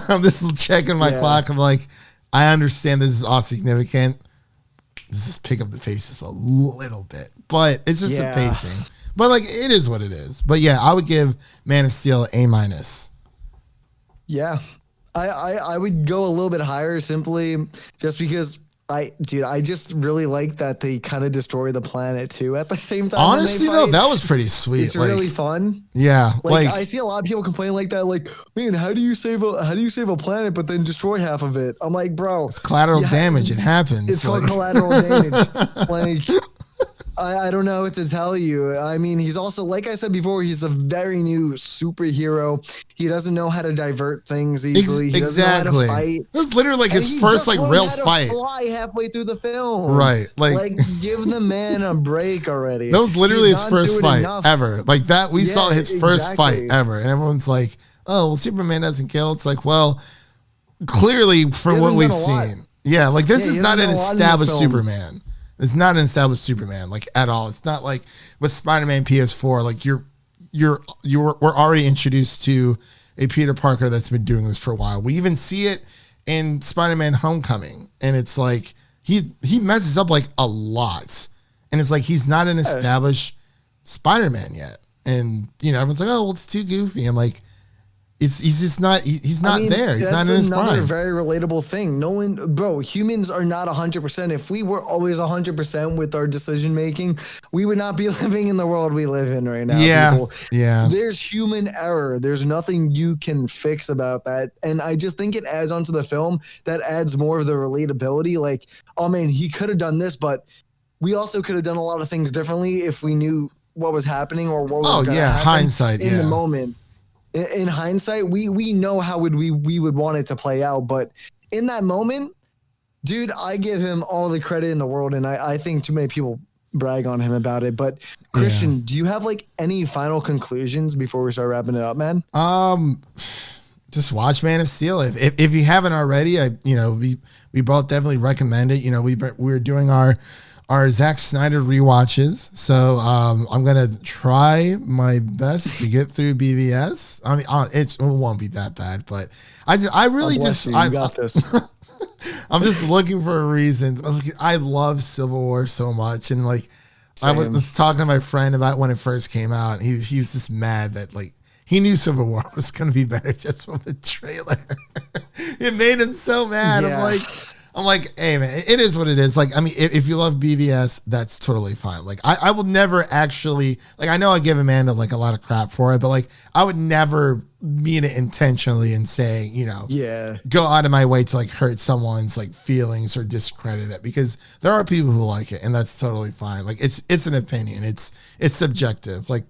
S2: I'm just checking my clock. I'm like, I understand this is all significant. Let's just pick up the pace just a little bit, but it's just a pacing. But like, it is what it is. But yeah, I would give Man of Steel A-.
S1: Yeah, I would go a little bit higher, simply just because I just really like that they kind of destroy the planet too at the same time.
S2: Honestly though, that was pretty sweet.
S1: It's really fun.
S2: Yeah.
S1: Like, I see a lot of people complain like that. Like, man, how do you save a planet but then destroy half of it? I'm like, bro,
S2: it's collateral damage. It happens.
S1: It's called collateral damage. Like, I don't know what to tell you. I mean, he's also, like I said before, he's a very new superhero. He doesn't know how to divert things easily. He doesn't know how to fight.
S2: This is literally like his first like real fight.
S1: Fly halfway through the film.
S2: Right.
S1: Like give the man a break already.
S2: That was literally his first fight ever. Like that, we saw his first fight ever. And everyone's like, oh, well, Superman doesn't kill. It's like, well, clearly from what we've seen. Yeah, like this is not an established Superman. It's not an established Superman, like, at all. It's not like with Spider-Man PS4, like we're already introduced to a Peter Parker that's been doing this for a while. We even see it in Spider-Man Homecoming, and it's like he messes up like a lot, and it's like he's not an established Spider-Man yet. And you know, everyone's like, oh, well, it's too goofy. I'm like, he's just not. He's not there. He's not in his prime. That's another
S1: very relatable thing. No one, bro. Humans are not 100%. If we were always 100% with our decision making, we would not be living in the world we live in right now.
S2: Yeah,
S1: people.
S2: Yeah.
S1: There's human error. There's nothing you can fix about that. And I just think it adds onto the film. That adds more of the relatability. Like, oh man, he could have done this, but we also could have done a lot of things differently if we knew what was happening or what was going to happen
S2: hindsight
S1: in the moment. In hindsight, we know how we would want it to play out, but in that moment, dude, I give him all the credit in the world, and I think too many people brag on him about it. But Christian, do you have like any final conclusions before we start wrapping it up, man?
S2: Just watch Man of Steel if you haven't already. We both definitely recommend it. You know, we're doing our Zack Snyder rewatches. So I'm going to try my best to get through BVS. I mean, it won't be that bad, but I really just,
S1: you got this.
S2: I'm just looking for a reason. I love Civil War so much. And like, I was talking to my friend about when it first came out. He was just mad that like he knew Civil War was going to be better just from the trailer. It made him so mad.
S1: Yeah.
S2: I'm like, hey man, it is what it is. Like, I mean, if you love BVS, that's totally fine. Like, I will never actually, like, I know I give Amanda like a lot of crap for it, but like, I would never mean it intentionally and say, you know, go out of my way to like hurt someone's like feelings or discredit it, because there are people who like it, and that's totally fine. Like, it's an opinion. It's subjective. Like,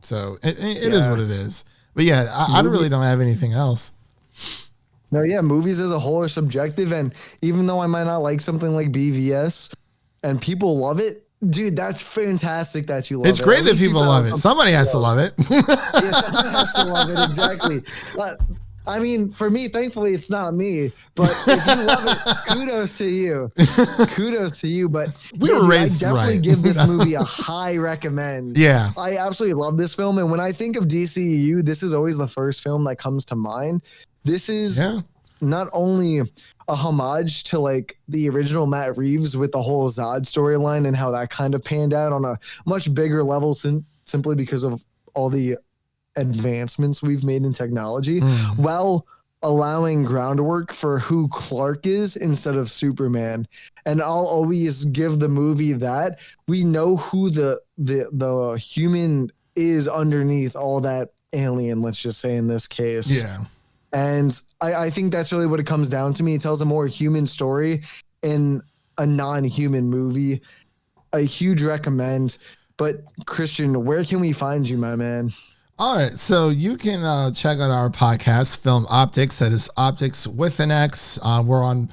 S2: so it is what it is. But yeah, I really don't have anything else.
S1: No, yeah, movies as a whole are subjective, and even though I might not like something like BVS, and people love it, dude, that's fantastic that you love it.
S2: It's great that people love it. Somebody has to love it.
S1: Yeah, someone has to love it, exactly. But I mean, for me, thankfully, it's not me. But if you love it, kudos to you. Kudos to you. But
S2: we were raised
S1: I definitely
S2: right.
S1: give this movie a high recommend.
S2: Yeah.
S1: I absolutely love this film. And when I think of DCEU, this is always the first film that comes to mind. This is not only a homage to like the original Matt Reeves with the whole Zod storyline and how that kind of panned out on a much bigger level simply because of all the advancements we've made in technology, while allowing groundwork for who Clark is instead of Superman. And I'll always give the movie that we know who the human is underneath all that alien, let's just say in this case.
S2: Yeah.
S1: And I think that's really what it comes down to me. It tells a more human story in a non-human movie. A huge recommend. But Christian, where can we find you, my man?
S2: All right, so you can check out our podcast, FilmOptix. That is Optics with an X. We're on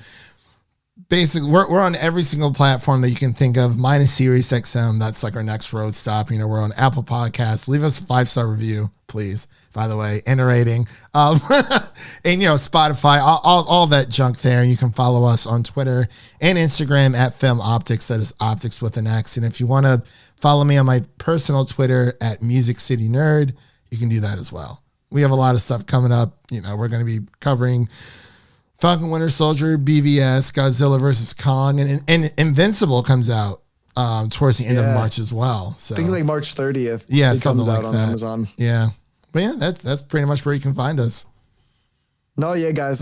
S2: we're on every single platform that you can think of, minus Sirius XM. That's like our next road stop. You know, we're on Apple Podcasts. Leave us a 5-star review, please. By the way, and a rating. And you know, Spotify, all that junk there. You can follow us on Twitter and Instagram at FilmOptix. That is Optics with an X. And if you want to follow me on my personal Twitter at Music City Nerd, you can do that as well. We have a lot of stuff coming up. You know, we're going to be covering Falcon Winter Soldier, BVS, Godzilla vs. Kong, and Invincible comes out towards the end of March as well. So
S1: I think like March 30th.
S2: Yeah,
S1: it
S2: something
S1: comes
S2: like
S1: out on
S2: that.
S1: Amazon.
S2: Yeah. But yeah, that's pretty much where you can find us.
S1: No, yeah, guys.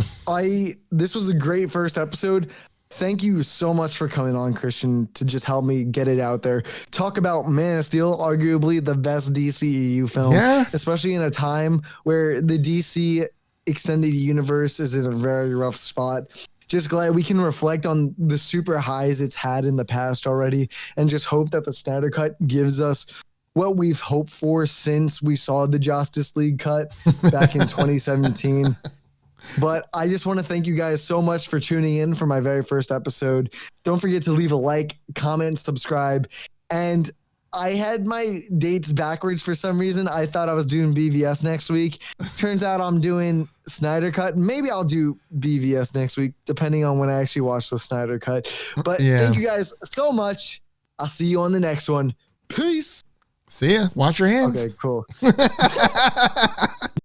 S1: This was a great first episode. Thank you so much for coming on, Christian, to just help me get it out there. Talk about Man of Steel, arguably the best DCEU film, especially in a time where the DC extended universe is in a very rough spot. Just glad we can reflect on the super highs it's had in the past already, and just hope that the Snyder Cut gives us what we've hoped for since we saw the Justice League cut back in 2017. But I just want to thank you guys so much for tuning in for my very first episode. Don't forget to leave a like, comment, subscribe. And I had my dates backwards for some reason. I thought I was doing BVS next week. Turns out I'm doing Snyder Cut. Maybe I'll do BVS next week, depending on when I actually watch the Snyder Cut. But thank you guys so much. I'll see you on the next one. Peace.
S2: See ya. Wash your hands.
S1: Okay, cool.